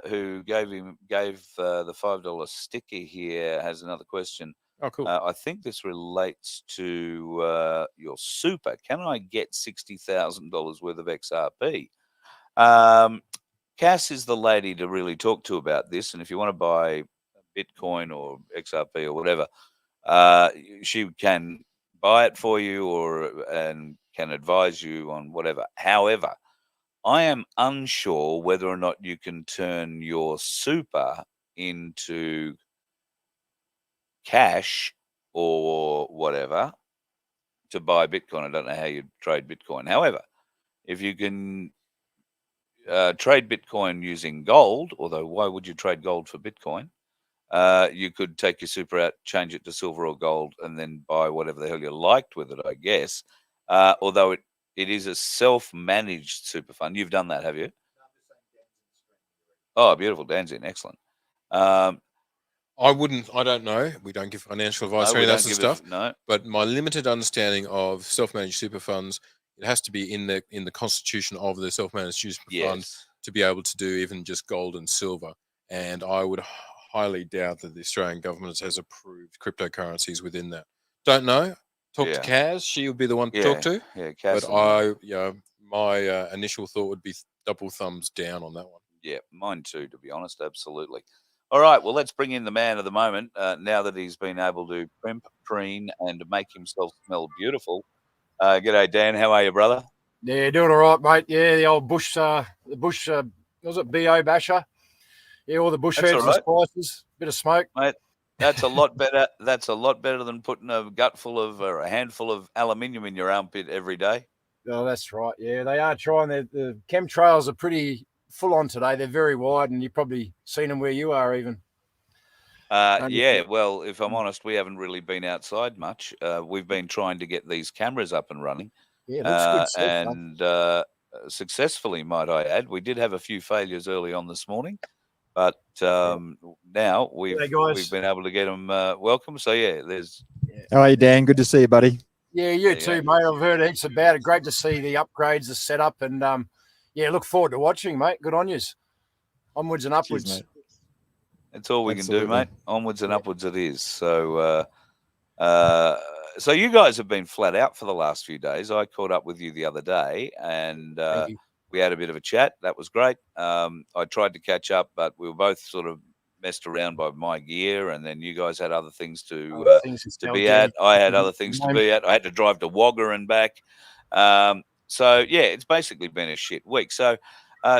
who gave the $5 sticker here, has another question. Oh, cool. I think this relates to your super. Can I get $60,000 worth of XRP? Cass is the lady to really talk to about this, and if you want to buy Bitcoin or XRP or whatever, she can buy it for you and can advise you on whatever. However, I am unsure whether or not you can turn your super into cash or whatever to buy Bitcoin. I don't know how you trade Bitcoin. However, if you can trade Bitcoin using gold, although why would you trade gold for Bitcoin? You could take your super out, change it to silver or gold, and then buy whatever the hell you liked with it, I guess. Although it is a self-managed super fund. You've done that, have you? Oh, beautiful. Dan's in. Excellent. I don't know. We don't give financial advice or any of that sort of stuff. No. But my limited understanding of self-managed super funds, it has to be in the constitution of the self-managed super fund to be able to do even just gold and silver. And I would highly doubt that the Australian government has approved cryptocurrencies within that. Don't know. Talk to Kaz. She would be the one to talk to. Yeah, Kaz. But my initial thought would be double thumbs down on that one. Yeah, mine too, to be honest. Absolutely. All right, well, let's bring in the man of the moment now that he's been able to primp, preen, and make himself smell beautiful. G'day, Dan. How are you, brother? Yeah, doing all right, mate. Yeah, the old bush, was it BO basher? Yeah, all the bush herbs and spices, bit of smoke. Mate, that's a lot better. That's a lot better than putting a gutful of or a handful of aluminium in your armpit every day. Oh, that's right. Yeah, they are trying. The chemtrails are pretty full on today. They're very wide, and you've probably seen them where you are even. Yeah, well, if I'm honest, we haven't really been outside much. We've been trying to get these cameras up and running. Yeah, looks good. And successfully, might I add. We did have a few failures early on this morning, but now we've been able to get them welcome. So, yeah, there's... How are you, Dan? Good to see you, buddy. Yeah, you too, mate. I've heard heaps about it. Great to see the upgrades, the setup, and look forward to watching, mate. Good on yous. Onwards and upwards. Cheers, mate. That's all we can do, mate. Onwards and upwards it is. So, so you guys have been flat out for the last few days. I caught up with you the other day, and we had a bit of a chat. That was great. I tried to catch up, but we were both sort of messed around by my gear, and then you guys had other things to be at. I had other things to be at. I had to drive to Wagga and back. So yeah, it's basically been a shit week. So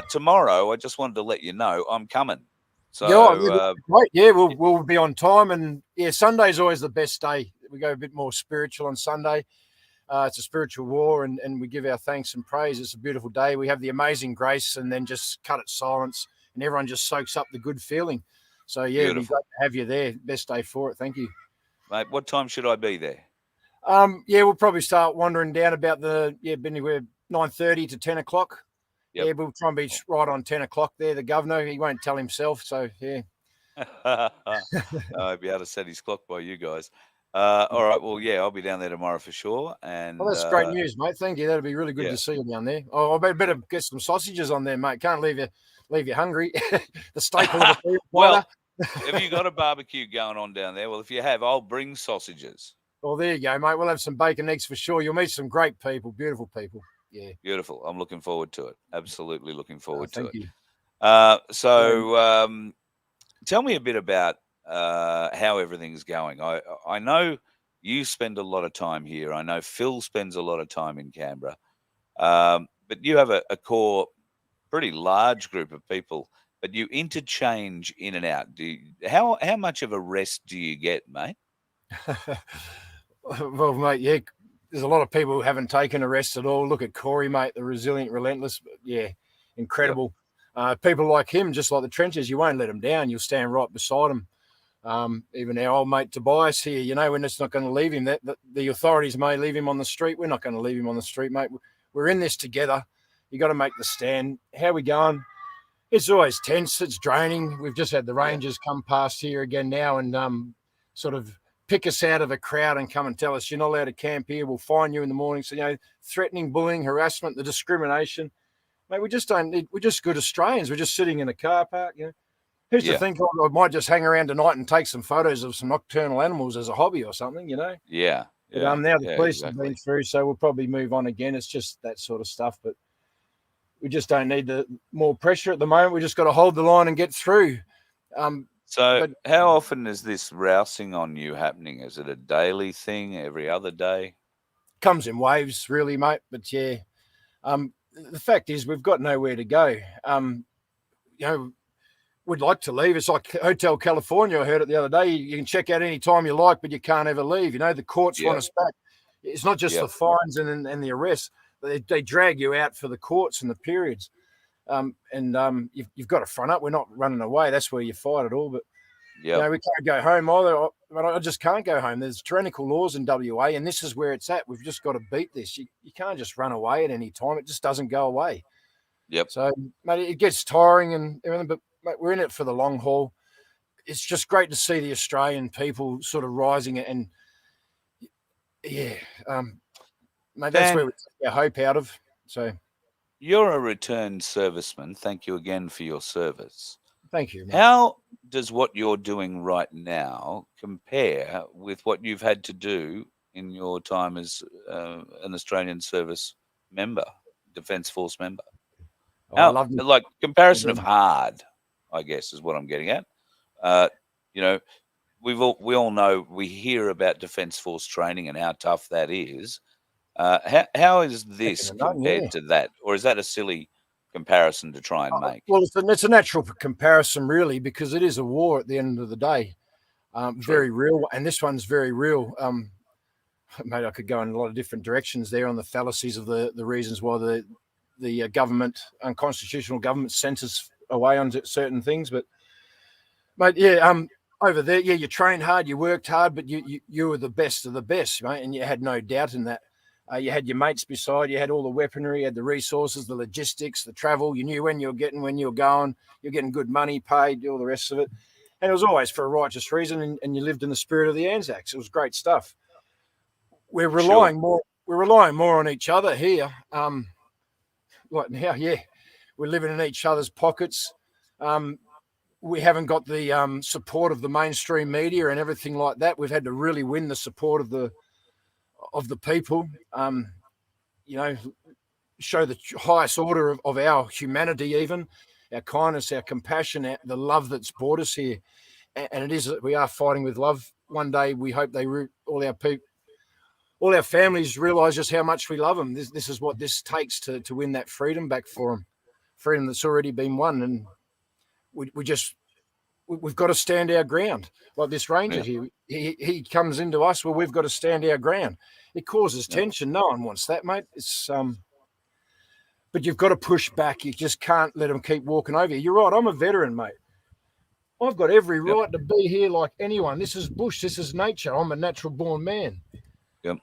tomorrow, I just wanted to let you know I'm coming. So we'll be on time, and Sunday's always the best day. We go a bit more spiritual on Sunday. It's a spiritual war, and we give our thanks and praise. It's a beautiful day. We have the amazing grace, and then just cut it silence, and everyone just soaks up the good feeling. So yeah, it'd be great to have you there. Best day for it. Thank you, mate. What time should I be there? We'll probably start wandering down about anywhere 9:30 to 10 o'clock. Yep. Yeah, we'll try and be right on 10 o'clock there. The governor, he won't tell himself, so yeah. I'll be able to set his clock by you guys. All right, well, yeah, I'll be down there tomorrow for sure. And that's great news, mate. Thank you. That'll be really good to see you down there. Oh, I better get some sausages on there, mate. Can't leave you hungry. The staple of the well, have you got a barbecue going on down there? Well, if you have, I'll bring sausages. Well, there you go, mate. We'll have some bacon eggs for sure. You'll meet some great people, beautiful people. Yeah. Beautiful. I'm looking forward to it. Absolutely looking forward to it. Thank you. Tell me a bit about how everything's going. I know You spend a lot of time here. I know Phil spends a lot of time in Canberra. But you have a core, pretty large group of people, but you interchange in and out. How much of a rest do you get, mate? Well, mate, yeah, there's a lot of people who haven't taken a rest at all. Look at Corey, mate, the resilient, relentless. Yeah, incredible. People like him, just like the trenches, you won't let them down. You'll stand right beside them. Even our old mate Tobias here, you know, we're just not going to leave him. That the authorities may leave him on the street. We're not going to leave him on the street, mate. We're in this together. You got to make the stand. How we going? It's always tense. It's draining. We've just had the Rangers come past here again now and sort of pick us out of a crowd and come and tell us you're not allowed to camp here. We'll fine you in the morning. So, you know, threatening, bullying, harassment, the discrimination. Mate, we just don't need, we're just good Australians. We're just sitting in a car park, you know. Who's to think I might just hang around tonight and take some photos of some nocturnal animals as a hobby or something, you know? Yeah. But now the police have been through, so we'll probably move on again. It's just that sort of stuff. But we just don't need more pressure at the moment. We just got to hold the line and get through. So how often is this rousing on you happening? Is it a daily thing, every other day? Comes in waves, really, mate. But yeah, the fact is we've got nowhere to go. You know, we'd like to leave. It's like Hotel California. I heard it the other day. You can check out any time you like, but you can't ever leave. You know, the courts want us back. It's not just the fines and the arrests. They drag you out for the courts and the periods. You've got to front up. We're not running away. That's where you fight it all. But you know, we can't go home either. I just can't go home. There's tyrannical laws in WA, and this is where it's at. We've just got to beat this. You can't just run away at any time. It just doesn't go away. Yep. So, mate, it gets tiring and everything, but mate, we're in it for the long haul. It's just great to see the Australian people sort of rising and mate, that's where we take our hope out of. So, you're a returned serviceman. Thank you again for your service. Thank you, mate. How does what you're doing right now compare with what you've had to do in your time as an Australian service member, Defence Force member? I love like comparison of hard, I guess, is what I'm getting at. You know, we all know, we hear about Defence Force training and how tough that is. How is this compared to that, or is that a silly comparison to try and make? Well, it's a natural comparison, really, because it is a war at the end of the day. Very real, and this one's very real. Mate, I could go in a lot of different directions there on the fallacies of the reasons why the government, unconstitutional government, sent us away on certain things. But, mate, over there, you trained hard, you worked hard, but you were the best of the best, mate, and you had no doubt in that. You had your mates beside you, had all the weaponry, you had the resources, the logistics, the travel. You knew when you were getting, when you were going. You're getting good money, paid, all the rest of it. And it was always for a righteous reason, and you lived in the spirit of the Anzacs. It was great stuff. We're relying more. We're relying more on each other here. Like now, we're living in each other's pockets. We haven't got the support of the mainstream media and everything like that. We've had to really win the support of the people. You know, show the highest order of our humanity, even our kindness, our compassion, the love that's brought us here. And it is, we are fighting with love. One day we hope all our people, all our families realise just how much we love them. This is what this takes to win that freedom back for them, freedom that's already been won. And we've got to stand our ground. Like this Ranger here, he comes into us, well, we've got to stand our ground. It causes tension. No one wants that, mate. It's but you've got to push back. You just can't let them keep walking over you. You're right. I'm a veteran, mate. I've got every right to be here like anyone. This is bush. This is nature. I'm a natural-born man. Yep.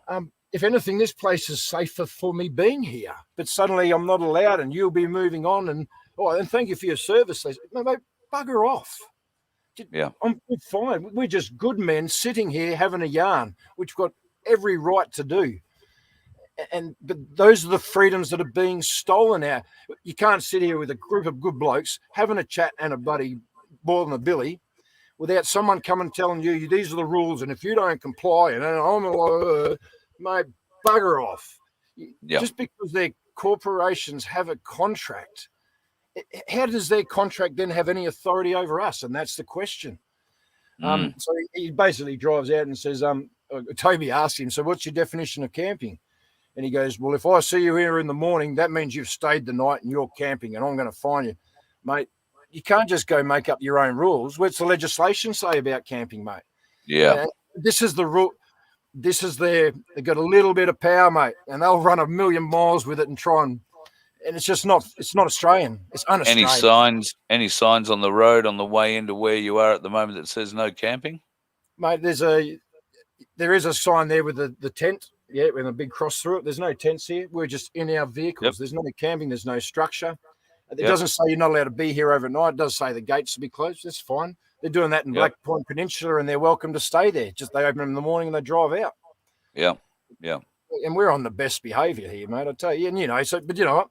If anything, this place is safer for me being here. But suddenly I'm not allowed, and you'll be moving on. And thank you for your service. No, mate, bugger off. Yeah, I'm fine. We're just good men sitting here having a yarn, which we've got every right to do. But those are the freedoms that are being stolen out. You can't sit here with a group of good blokes having a chat and a buddy boiling a billy without someone coming telling you these are the rules, and if you don't comply, and I'm like, mate, bugger off. Just because their corporations have a contract, how does their contract then have any authority over us? And that's the question. So he basically drives out and says, Toby asked him, so what's your definition of camping? And he goes, well, if I see you here in the morning, that means you've stayed the night and you're camping and I'm going to fine you. Mate, you can't just go make up your own rules. What's the legislation say about camping, mate? Yeah. This is the rule. This is they've got a little bit of power, mate, and they'll run a million miles with it and try and it's just not Australian. It's un-Australian. Any signs on the road on the way into where you are at the moment that says no camping? Mate, there is a sign there with the tent, with a big cross through it. There's no tents here. We're just in our vehicles. Yep. There's no camping. There's no structure. It Yep. doesn't say you're not allowed to be here overnight. It does say the gates will be closed. That's fine. They're doing that in Yep. Black Point Peninsula, and they're welcome to stay there. Just they open them in the morning and they drive out. Yeah, yeah. And we're on the best behaviour here, mate. I tell you. And but you know what?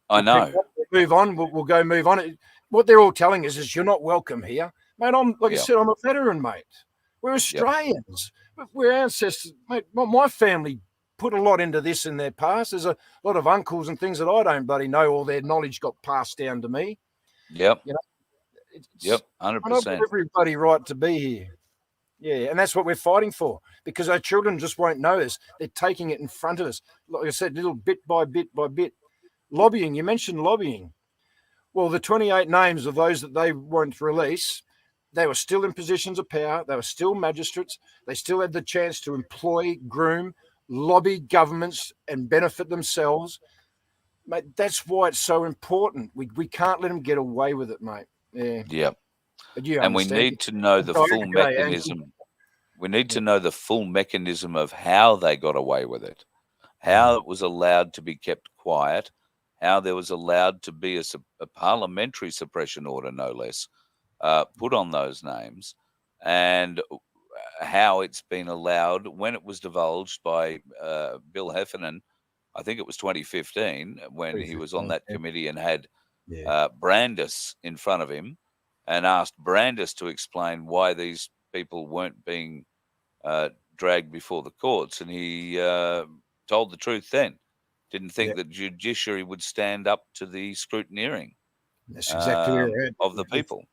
I know. We'll move on. We'll go move on. What they're all telling us is you're not welcome here, mate. I said, I'm a veteran, mate. We're Australians. We're ancestors, mate. My family put a lot into this in their past. There's a lot of uncles and things that I don't bloody know. All their knowledge got passed down to me. Yep. You know. Yep. 100%. I everybody right to be here. Yeah, and that's what we're fighting for because our children just won't know this. They're taking it in front of us. Like I said, little bit by bit by bit. Lobbying, you mentioned lobbying. Well, the 28 names of those that they won't release, they were still in positions of power. They were still magistrates. They still had the chance to employ, groom, lobby governments and benefit themselves. Mate, that's why it's so important. We can't let them get away with it, mate. Yeah. Yep. And we need to know the full mechanism. We need to know the full mechanism of how they got away with it, how it was allowed to be kept quiet, how there was allowed to be a parliamentary suppression order, no less, put on those names, and how it's been allowed when it was divulged by Bill Heffernan. I think it was 2015 when he was on that committee and had Brandis in front of him and asked Brandis to explain why these people weren't being dragged before the courts. And he told the truth then. Didn't think that judiciary would stand up to the scrutineering That's exactly right. of the people.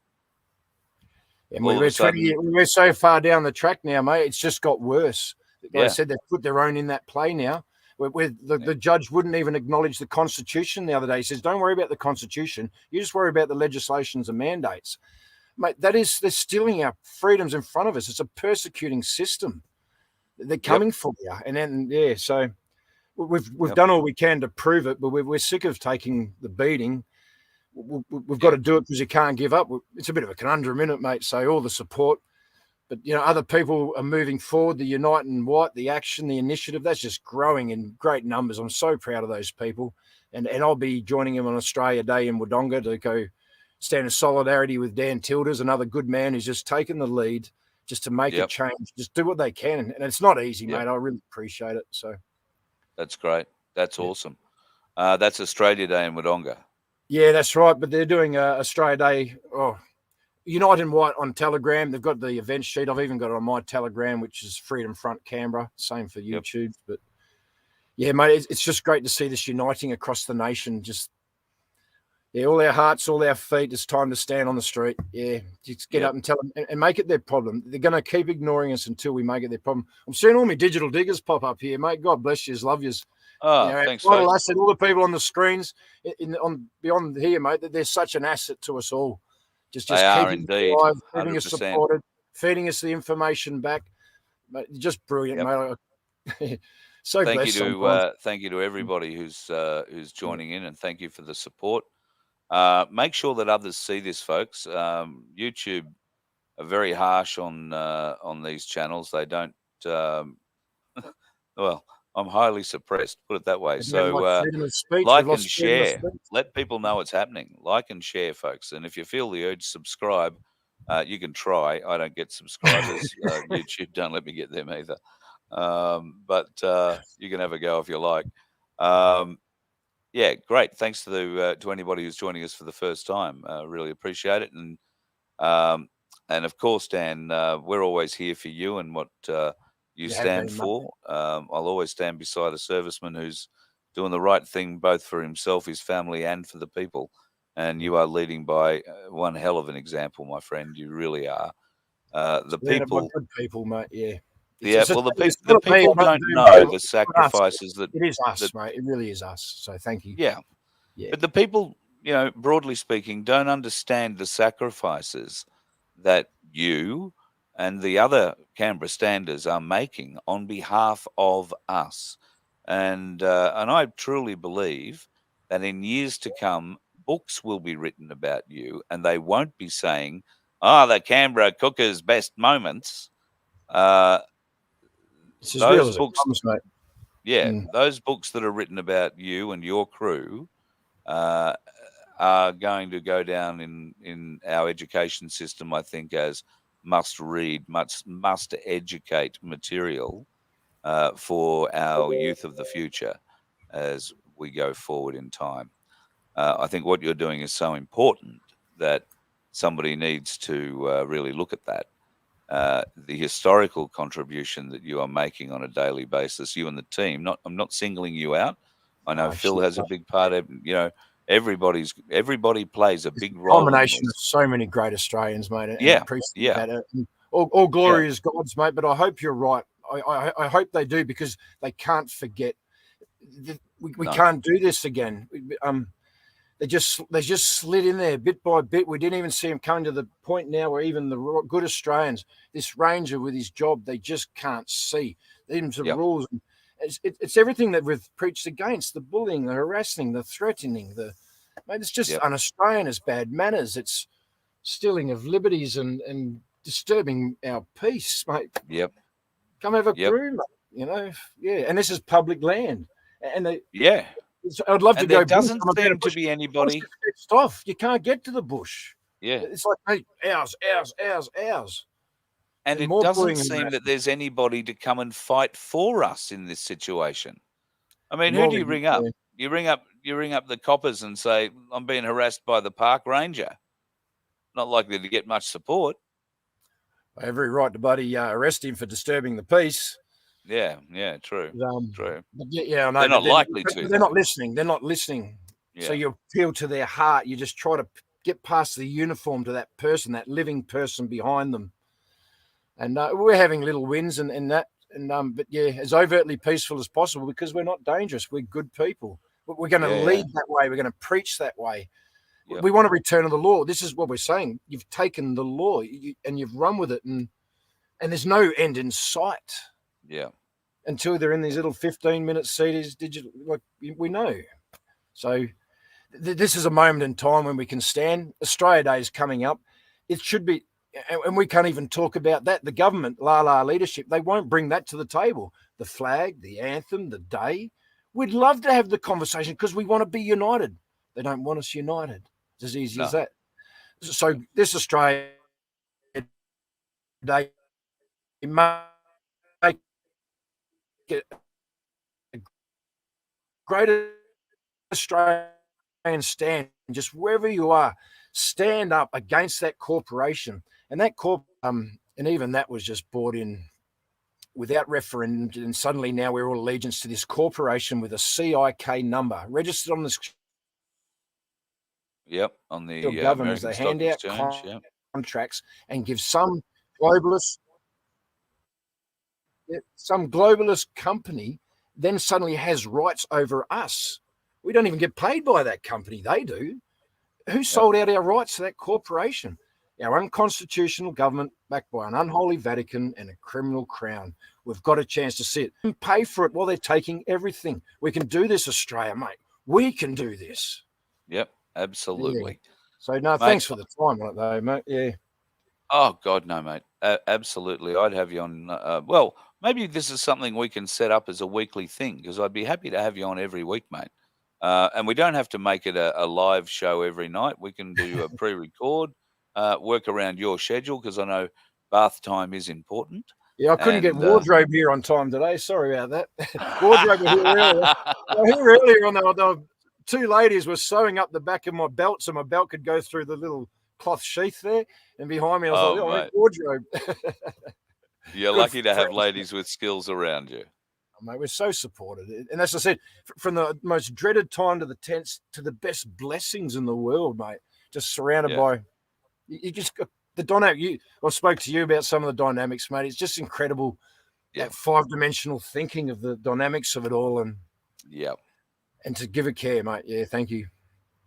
And we're so far down the track now, mate. It's just got worse. Like I said, they've put their own in that play now. Where the judge wouldn't even acknowledge the Constitution the other day. He says, don't worry about the Constitution. You just worry about the legislations and mandates. Mate, they're stealing our freedoms in front of us. It's a persecuting system. They're coming for you. And then, so we've done all we can to prove it, but we're sick of taking the beating. We've got to do it because you can't give up. It's a bit of a conundrum, isn't it, mate? So all the support. But, other people are moving forward, the Unite and White, the action, the initiative, that's just growing in great numbers. I'm so proud of those people. And I'll be joining them on Australia Day in Wodonga to go stand in solidarity with Dan Tilders, another good man who's just taken the lead just to make a change, just do what they can. And it's not easy, mate. I really appreciate it. So that's great. That's awesome. That's Australia Day in Wodonga. Yeah, that's right. But they're doing Australia Day. Unite and White on Telegram. They've got the event sheet. I've even got it on my Telegram, which is Freedom Front Canberra. Same for YouTube. But yeah, mate, it's just great to see this uniting across the nation. Just all our hearts, all our feet. It's time to stand on the street. Yeah, just get up and tell them and make it their problem. They're going to keep ignoring us until we make it their problem. I'm seeing all my digital diggers pop up here, mate. God bless yous, love yous. Oh, thanks, mate. I said all the people on the screens on beyond here, mate. That they're such an asset to us all. Just they are keeping indeed. Alive, keeping 100%. us supported, feeding us the information back. Mate, just brilliant, mate. So thank you to everybody who's joining in, and thank you for the support. Make sure that others see this, folks. YouTube are very harsh on these channels. They don't. Well, I'm highly suppressed. Put it that way. So like and share. Let people know what's happening. Like and share, folks. And if you feel the urge, subscribe. You can try. I don't get subscribers. YouTube don't let me get them either. But you can have a go if you like. Yeah, great. Thanks to anybody who's joining us for the first time. Really appreciate it. And of course, Dan, we're always here for you and what you stand for. I'll always stand beside a serviceman who's doing the right thing, both for himself, his family, and for the people. And you are leading by one hell of an example, my friend. You really are. The people, good people, mate. Yeah. Yeah, It's well, the it's the not me, people I don't do know it. the It's us. sacrifices that It is us, that mate. It really is us. So thank you. yeah. Yeah. But the people, broadly speaking, don't understand the sacrifices that you and the other Canberra standers are making on behalf of us. And I truly believe that in years to come, books will be written about you, and they won't be saying, "Oh, the Canberra Cooker's best moments." Uh, It's as real those as it books, comes, mate. yeah, Mm. those books that are written about you and your crew uh, are going to go down in our education system, I think, as must read, must educate material for our youth of the future as we go forward in time. I think what you're doing is so important that somebody needs to really look at that. The historical contribution that you are making on a daily basis, you and the team. I'm not singling you out. I know Oh, Phil shit, has a mate. big part of. Everybody plays a It's a big role in combination of this. so many great Australians, mate, and Yeah, appreciate yeah, that. And all yeah. glory is God's, mate. But I hope you're right. I hope they do, because they can't forget. We No, can't do this again. They just slid in there bit by bit. We didn't even see them coming to the point now where even the good Australians, this ranger with his job, they just can't see. Even the yep, rules. It's everything that we've preached against: the bullying, the harassing, the threatening. Mate, it's just yep, un-Australian. It's bad manners. It's stealing of liberties and disturbing our peace, mate. yep, Come have a yep, brew, mate. Yeah. And this is public land, and yeah. I'd love to And there go bush. doesn't I'm a bit seem of to bush. be Bush anybody. is fenced off. You can't get to the bush. Yeah, It's like, hey, ours, ours, ours, ours. and And it more doesn't bullying than seem that. that there's anybody to come and fight for us in this situation. I mean, The who more do you we, ring up? You ring up the coppers and say, "I'm being harassed by the park ranger." Not likely to get much support. every right to bloody arrest him for disturbing the peace. Yeah, yeah, true, Um, true. but yeah, I know, They're but not likely to, they're not though. listening. They're not listening. So Yeah, you appeal to their heart. You just try to get past the uniform to that person, that living person behind them. And we're having little wins and that. But yeah, as overtly peaceful as possible, because we're not dangerous. We're good people. But we're going to yeah, yeah, lead that way. We're going to preach that way. yep, We want to return to the law. This is what we're saying. You've taken the law and you've run with it, and there's no end in sight yeah, until they're in these little 15-minute CDs digital, like we know. So this is a moment in time when we can stand. Australia Day is coming up. It should be, and we can't even talk about that. The government, la leadership, they won't bring that to the table. The flag, the anthem, the day. We'd love to have the conversation because we want to be united. They don't want us united. It's as easy as no, that. So this Australia Day make it a great Australian stand, just wherever you are, stand up against that corporation. And that and even that was just brought in without referendum, and suddenly now we're all allegiance to this corporation with a CIK number registered on the yep. On the government as American they Stock hand out Exchange. Yep. contracts and give some globalist company then suddenly has rights over us. We don't even get paid by that company. They do. Who sold out our rights to that corporation? Our unconstitutional government backed by an unholy Vatican and a criminal crown. We've got a chance to see it and pay for it while they're taking everything. We can do this, Australia, mate. We can do this. Yep. Yeah. Absolutely. So, no, Mate, thanks for the time on it, though, mate. Yeah. Oh God, no, mate. Absolutely, I'd have you on. Well, maybe this is something we can set up as a weekly thing because I'd be happy to have you on every week, mate. And we don't have to make it a live show every night. We can do a pre-record, work around your schedule because I know bath time is important. Yeah, I couldn't get And wardrobe here on time today. Sorry about that. Wardrobe were here earlier. They were here earlier on the two ladies were sewing up the back of my belt so my belt could go through the little cloth sheath there. And behind me, I was like, I need wardrobe. You're lucky to have ladies with skills around you. Oh, mate, we're so supported. And as I said, from the most dreaded time to the tense to the best blessings in the world, mate, just surrounded by, you just got the dynamic. I spoke to you about some of the dynamics, mate. It's just incredible. that 5-dimensional thinking of the dynamics of it all, and to give it care, mate. Yeah, thank you.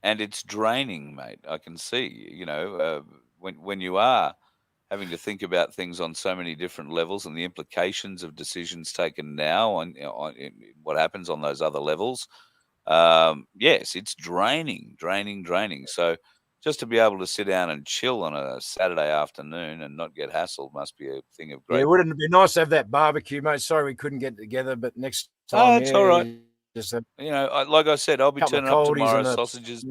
And it's draining, mate. I can see, when you are having to think about things on so many different levels and the implications of decisions taken now on what happens on those other levels. Yes, it's draining. So just to be able to sit down and chill on a Saturday afternoon and not get hassled must be a thing of great. Yeah, wouldn't it be nice to have that barbecue, mate? Sorry we couldn't get together, but next time. Oh, it's all right. Just like I said, I'll be turning up tomorrow. Sausages,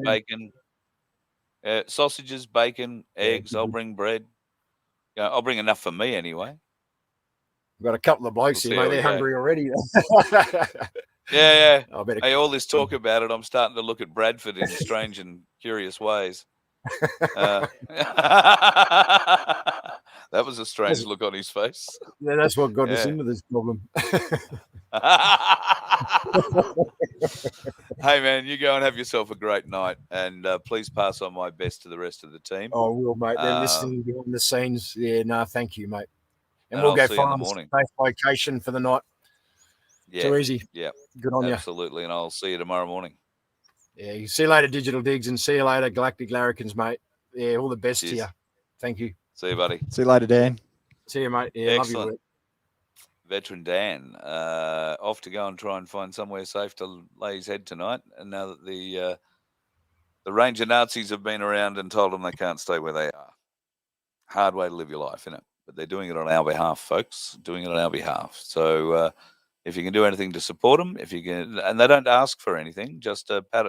bacon, eggs. I'll bring bread. I'll bring enough for me anyway. We've got a couple of blokes here, mate. They're hungry already. Yeah. Hey, all this talk about it, I'm starting to look at Bradford in strange and curious ways. That was a strange look on his face. Yeah, that's what got us into this problem. Hey, man, you go and have yourself a great night, and please pass on my best to the rest of the team. I will, mate. They're listening behind the scenes. Yeah, no, thank you, mate. And we'll go find a safe location for the night. Yeah. Too easy. Yeah. Good on you. Absolutely. And I'll see you tomorrow morning. Yeah. See you later, Digital Digs, and see you later, Galactic Larrikins, mate. Yeah, all the best to you. Thank you. See you, buddy. See you later, Dan. See you, mate. Yeah, excellent. Love you. Veteran Dan, off to go and try and find somewhere safe to lay his head tonight. And now that the Ranger Nazis have been around and told them they can't stay where they are. Hard way to live your life, isn't it? But they're doing it on our behalf, folks. Doing it on our behalf. So if you can do anything to support them, if you can, and they don't ask for anything, just a pat,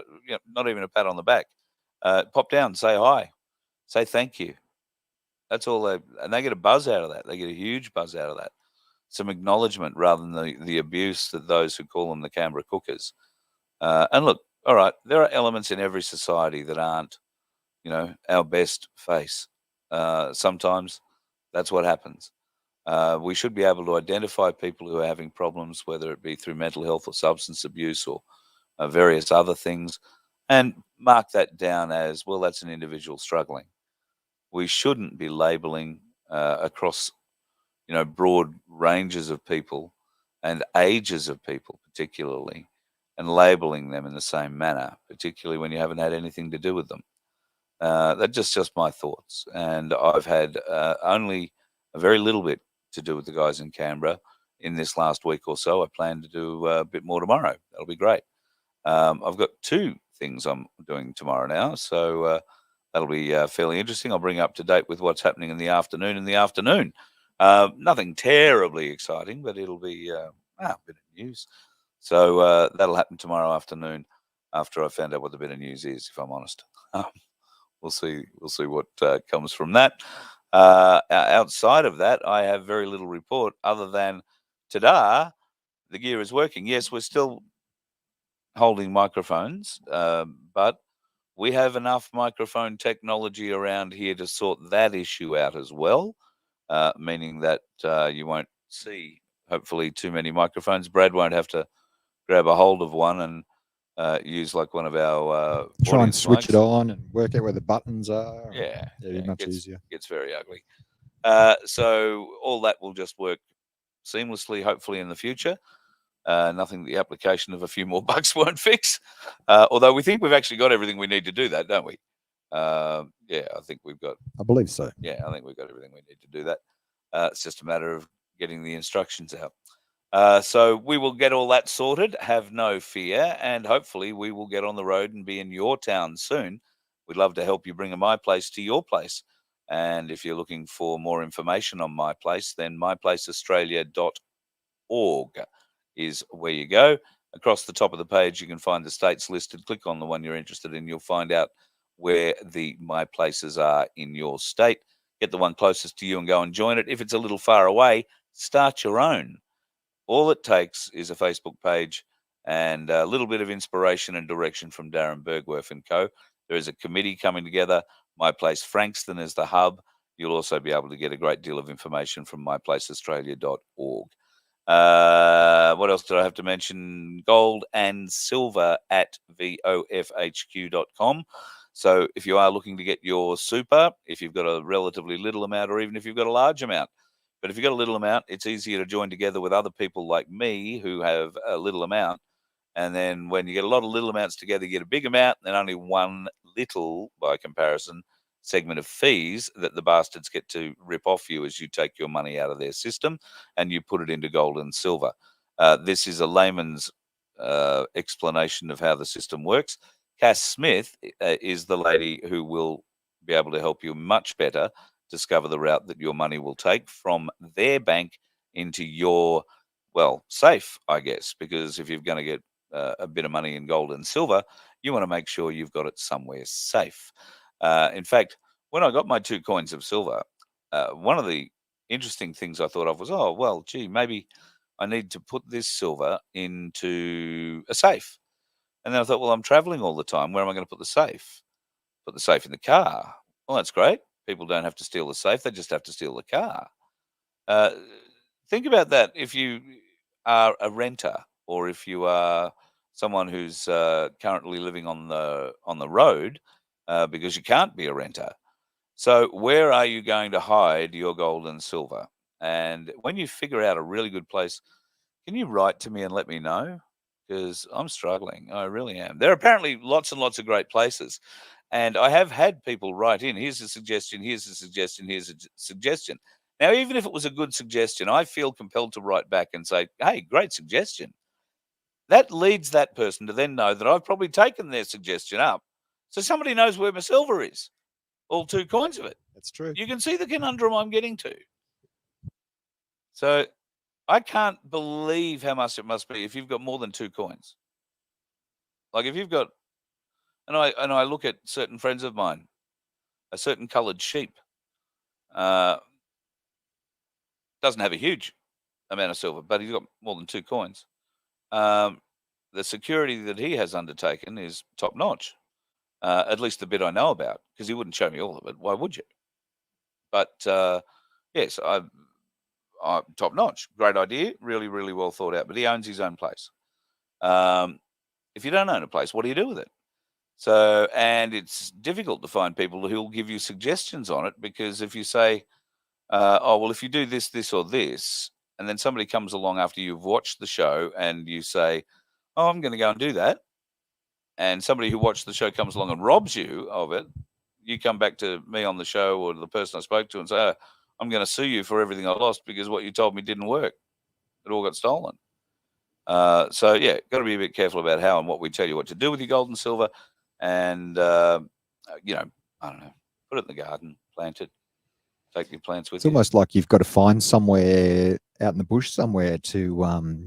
not even a pat on the back. Pop down, say hi, say thank you. That's all and they get a buzz out of that. They get a huge buzz out of that. Some acknowledgement rather than the abuse that those who call them the Canberra cookers. And look, all right, there are elements in every society that aren't, our best face. Sometimes that's what happens. We should be able to identify people who are having problems, whether it be through mental health or substance abuse or various other things, and mark that down as, well, that's an individual struggling. We shouldn't be labeling across, broad ranges of people and ages of people particularly, and labeling them in the same manner, particularly when you haven't had anything to do with them. That's just my thoughts. And I've had only a very little bit to do with the guys in Canberra in this last week or so. I plan to do a bit more tomorrow. That'll be great. I've got 2 things I'm doing tomorrow now, so that'll be fairly interesting. I'll bring you up to date with what's happening in the afternoon. Nothing terribly exciting, but it'll be a bit of news. So that'll happen tomorrow afternoon after I found out what the bit of news is, if I'm honest. We'll see what comes from that. Outside of that, I have very little report other than today, the gear is working. Yes, we're still holding microphones, but we have enough microphone technology around here to sort that issue out as well, meaning that you won't see, hopefully, too many microphones. Brad won't have to grab a hold of one and use like one of our try and switch mics. it on and work out where the buttons are. Yeah, it'd be much easier. It's very ugly. So all that will just work seamlessly, hopefully, in the future. Nothing the application of a few more bucks won't fix. Although we think we've actually got everything we need to do that, don't we? Yeah, I think we've got. I believe so. Yeah, I think we've got everything we need to do that. It's just a matter of getting the instructions out. So we will get all that sorted, have no fear, and hopefully we will get on the road and be in your town soon. We'd love to help you bring a My Place to your place. And if you're looking for more information on My Place, then myplaceaustralia.org is where you go. Across the top of the page, you can find the states listed. Click on the one you're interested in. You'll find out where the My Places are in your state. Get the one closest to you and go and join it. If it's a little far away, start your own. All it takes is a Facebook page and a little bit of inspiration and direction from Darren Bergwerf and co. There is a committee coming together. My Place Frankston is the hub. You'll also be able to get a great deal of information from myplaceaustralia.org. What else did I have to mention? Gold and silver at vofhq.com. So if you are looking to get your super, if you've got a relatively little amount or even if you've got a large amount, But if you've got a little amount, it's easier to join together with other people like me who have a little amount. And then when you get a lot of little amounts together, you get a big amount, and then only one little, by comparison, segment of fees that the bastards get to rip off you as you take your money out of their system and you put it into gold and silver. This is a layman's explanation of how the system works. Cass Smith is the lady who will be able to help you much better discover the route that your money will take from their bank into your, well, safe, I guess, because if you're going to get a bit of money in gold and silver, you want to make sure you've got it somewhere safe. In fact, when I got my 2 coins of silver, one of the interesting things I thought of was, oh, well, gee, maybe I need to put this silver into a safe. And then I thought, well, I'm traveling all the time. Where am I going to put the safe? Put the safe in the car. Well, that's great. People don't have to steal the safe. They just have to steal the car. Think about that if you are a renter or if you are someone who's currently living on the road because you can't be a renter. So where are you going to hide your gold and silver? And when you figure out a really good place, can you write to me and let me know? Because I'm struggling. I really am. There are apparently lots and lots of great places. And I have had people write in, here's a suggestion, here's a suggestion, here's a suggestion. Now, even if it was a good suggestion, I feel compelled to write back and say, hey, great suggestion. That leads that person to then know that I've probably taken their suggestion up. So somebody knows where my silver is, all 2 coins of it. That's true. You can see the conundrum I'm getting to. So I can't believe how much it must be if you've got more than 2 coins. Like if you've got, and I look at certain friends of mine, a certain coloured sheep, doesn't have a huge amount of silver, but he's got more than 2 coins. The security that he has undertaken is top notch, at least the bit I know about, because he wouldn't show me all of it. Why would you? But yes, I'm top notch. Great idea. Really, really well thought out. But he owns his own place. If you don't own a place, what do you do with it? So, and it's difficult to find people who will give you suggestions on it, because if you say, oh, well, if you do this, this, or this, and then somebody comes along after you've watched the show and you say, oh, I'm going to go and do that, and somebody who watched the show comes along and robs you of it, you come back to me on the show or the person I spoke to and say, oh, I'm going to sue you for everything I lost because what you told me didn't work. It all got stolen. So, yeah, got to be a bit careful about how and what we tell you what to do with your gold and silver. And, you know, I don't know, put it in the garden, plant it, take your plants with It's you. almost like you've got to find somewhere out in the bush somewhere to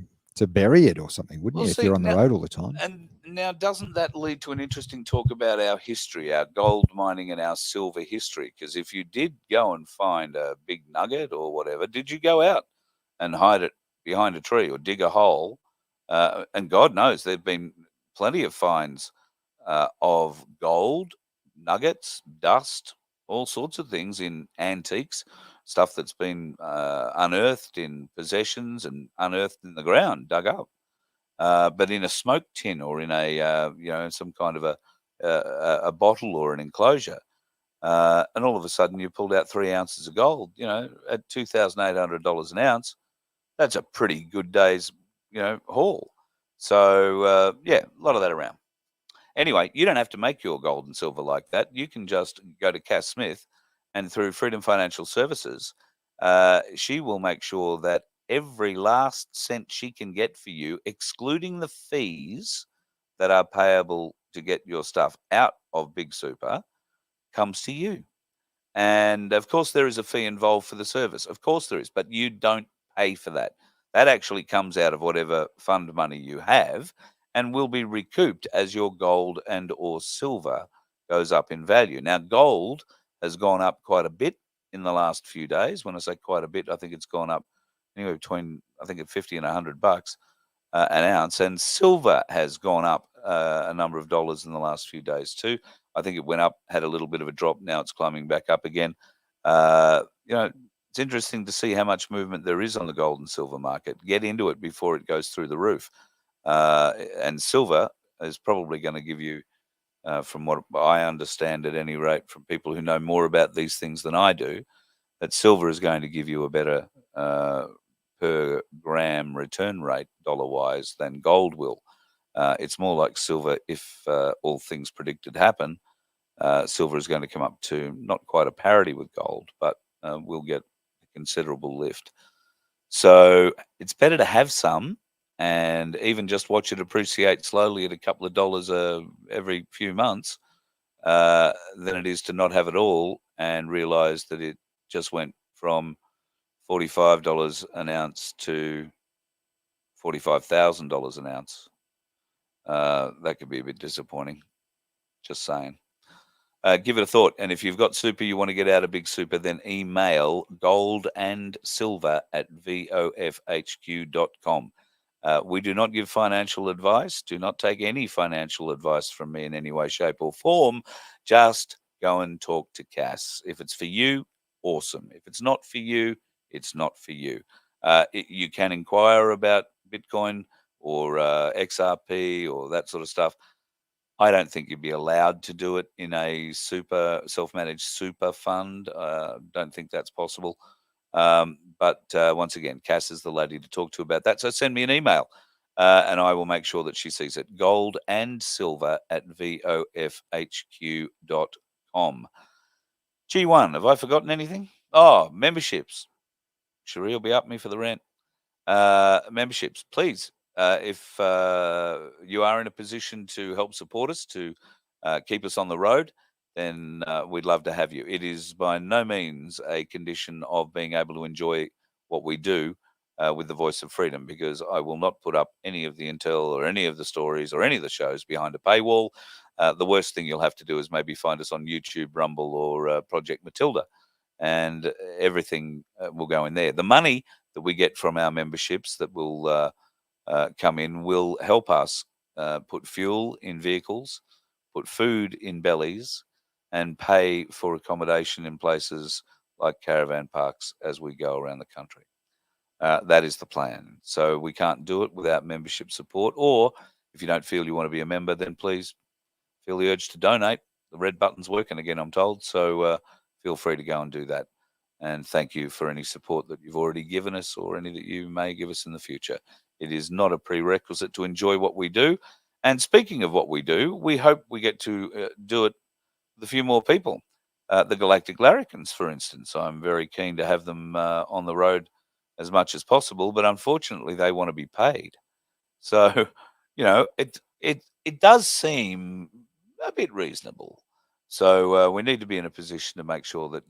bury it or something, wouldn't Well, you, see, if you're on the now- road all the time? And now, doesn't that lead to an interesting talk about our history, our gold mining and our silver history? Because if you did go and find a big nugget or whatever, did you go out and hide it behind a tree or dig a hole? And God knows there've been plenty of finds of gold, nuggets, dust, all sorts of things in antiques, stuff that's been unearthed in possessions and unearthed in the ground, dug up. But in a smoke tin or in a you know, some kind of a bottle or an enclosure, and all of a sudden you pulled out 3 ounces of gold. You know, at $2,800 an ounce, that's a pretty good day's, you know, haul. So yeah, a lot of that around. Anyway, you don't have to make your gold and silver like that. You can just go to Cass Smith, and through Freedom Financial Services, she will make sure that every last cent she can get for you, excluding the fees that are payable to get your stuff out of Big Super, comes to you. And of course, there is a fee involved for the service. Of course, there is, but you don't pay for that. That actually comes out of whatever fund money you have and will be recouped as your gold and or silver goes up in value. Now, gold has gone up quite a bit in the last few days. When I say quite a bit, I think it's gone up anywhere between, I think, at $50 and $100 an ounce. And silver has gone up a number of dollars in the last few days too. I think it went up, had a little bit of a drop. Now it's climbing back up again. You know, it's interesting to see how much movement there is on the gold and silver market. Get into it before it goes through the roof. And silver is probably going to give you, from what I understand at any rate, from people who know more about these things than I do, that silver is going to give you a better per gram return rate dollar-wise than gold will. It's more like silver. If all things predicted happen, silver is going to come up to not quite a parity with gold, but we'll get a considerable lift. So it's better to have some and even just watch it appreciate slowly at a couple of dollars every few months than it is to not have it all and realize that it just went from $45 an ounce to $45,000 an ounce. That could be a bit disappointing. Just saying. Give it a thought. And if you've got super you want to get out of big super, then email goldandsilver@vofhq.com. We do not give financial advice. Do not take any financial advice from me in any way, shape, or form. Just go and talk to Cass. If it's for you, awesome. If it's not for you, it's not for you. You can inquire about Bitcoin or XRP or that sort of stuff. I don't think you'd be allowed to do it in a self-managed super fund. Don't think that's possible. But once again, Cass is the lady to talk to about that. So send me an email and I will make sure that she sees it. goldandsilver@vofhq.com. G1, have I forgotten anything? Oh, memberships. Cherie will be up me for the rent. Memberships, please. If you are in a position to help support us, to keep us on the road, then we'd love to have you. It is by no means a condition of being able to enjoy what we do with the Voice of Freedom, because I will not put up any of the intel or any of the stories or any of the shows behind a paywall. The worst thing you'll have to do is maybe find us on YouTube, Rumble, or Project Matilda, and everything will go in there. The money that we get from our memberships that will come in will help us put fuel in vehicles, put food in bellies, and pay for accommodation in places like caravan parks as we go around the country. That is the plan. So we can't do it without membership support. Or if you don't feel you want to be a member, then please feel the urge to donate. The red button's working again, I'm told. So feel free to go and do that. And thank you for any support that you've already given us or any that you may give us in the future. It is not a prerequisite to enjoy what we do. And speaking of what we do, we hope we get to do it with a few more people. The Galactic Larrikins, for instance, I'm very keen to have them on the road as much as possible, but unfortunately they want to be paid. So, it does seem a bit reasonable. So we need to be in a position to make sure that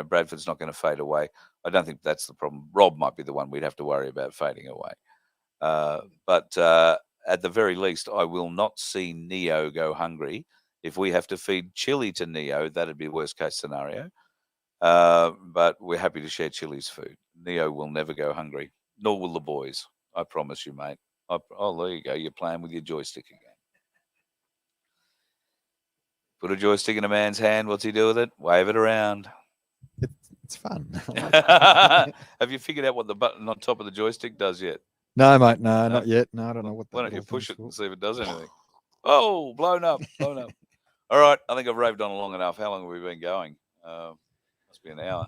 Bradford's not going to fade away. I don't think that's the problem. Rob might be the one we'd have to worry about fading away. But at the very least, I will not see Neo go hungry. If we have to feed chili to Neo, that'd be worst case scenario. But we're happy to share Chili's food. Neo will never go hungry, nor will the boys. I promise you, mate. Oh, there you go. You're playing with your joystick again. Put a joystick in a man's hand. What's he do with it? Wave it around. It's fun. Have you figured out what the button on top of the joystick does yet? No, mate. No, not yet. No, I don't know what that. Why don't you push it and see if it does anything? Oh, blown up. All right. I think I've raved on long enough. How long have we been going? Must be an hour.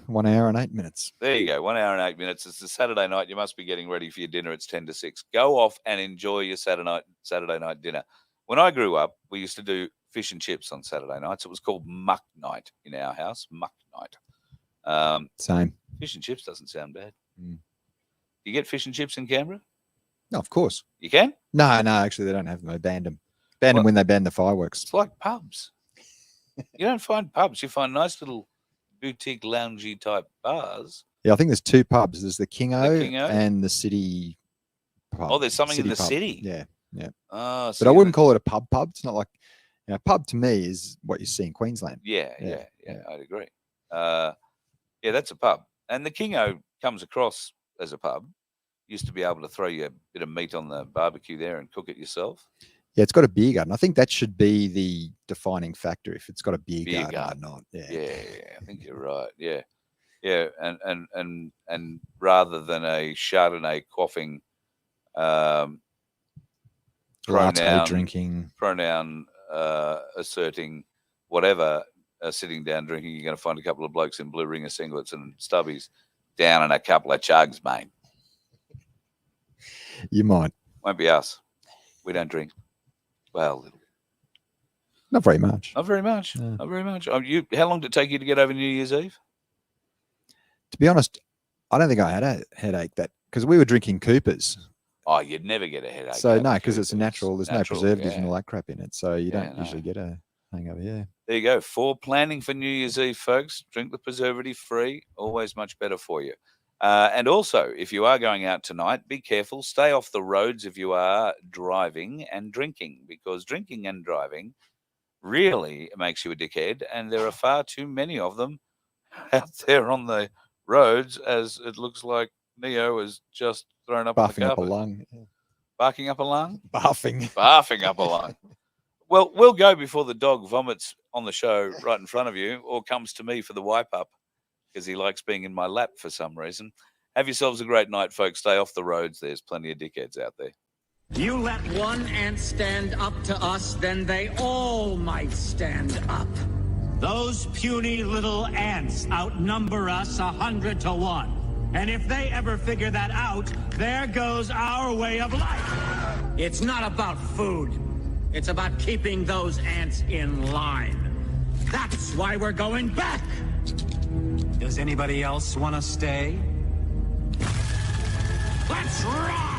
1 hour and 8 minutes. There you go. 1 hour and 8 minutes. It's a Saturday night. You must be getting ready for your dinner. It's 10 to 6. Go off and enjoy your Saturday night dinner. When I grew up, we used to do fish and chips on Saturday nights. It was called muck night in our house. Muck night. Same. Fish and chips doesn't sound bad. Mm. You get fish and chips in Canberra? No, of course. You can? No, actually they don't have them. They banned them. Banned them when they banned the fireworks. It's like pubs. You don't find pubs. You find nice little boutique loungy type bars. Yeah, I think there's two pubs. There's the Kingo and the City pub. Oh, there's something in the pub. city. Yeah. Oh, but I wouldn't call it a pub. It's not like pub to me is what you see in Queensland. Yeah, I'd agree. That's a pub. And the Kingo comes across as a pub. Used to be able to throw you a bit of meat on the barbecue there and cook it yourself. Yeah, it's got a beer garden. I think that should be the defining factor, if it's got a beer garden or not. Yeah, I think you're right. Yeah. And rather than a Chardonnay quaffing latte drinking, pronoun asserting, whatever, sitting down drinking, you're going to find a couple of blokes in blue ringer singlets and stubbies down in a couple of chugs, mate. You might. Won't be us. We don't drink. Well, Not very much. not very much. No. Not very much. How long did it take you to get over New Year's Eve? To be honest, I don't think I had a headache because we were drinking Coopers. Oh, you'd never get a headache. So over no, because it's Coopers. natural. There's no Natural, preservatives yeah. and all that crap in it. So you Yeah, don't no. usually get a hangover. Yeah. There you go. For planning for New Year's Eve, folks, drink the preservative free. Always much better for you. And also, if you are going out tonight, be careful. Stay off the roads if you are driving and drinking, because drinking and driving really makes you a dickhead. And there are far too many of them out there on the roads, as it looks like Neo has just thrown up on the Barfing up a carpet. lung. Yeah. Barking up a lung? Barfing. Barfing up a lung. Well, we'll go before the dog vomits on the show right in front of you or comes to me for the wipe up because he likes being in my lap for some reason. Have yourselves a great night, folks. Stay off the roads. There's plenty of dickheads out there. You let one ant stand up to us, then they all might stand up. Those puny little ants outnumber us 100 to 1. And if they ever figure that out, there goes our way of life. It's not about food. It's about keeping those ants in line. That's why we're going back. Does anybody else want to stay? Let's rock!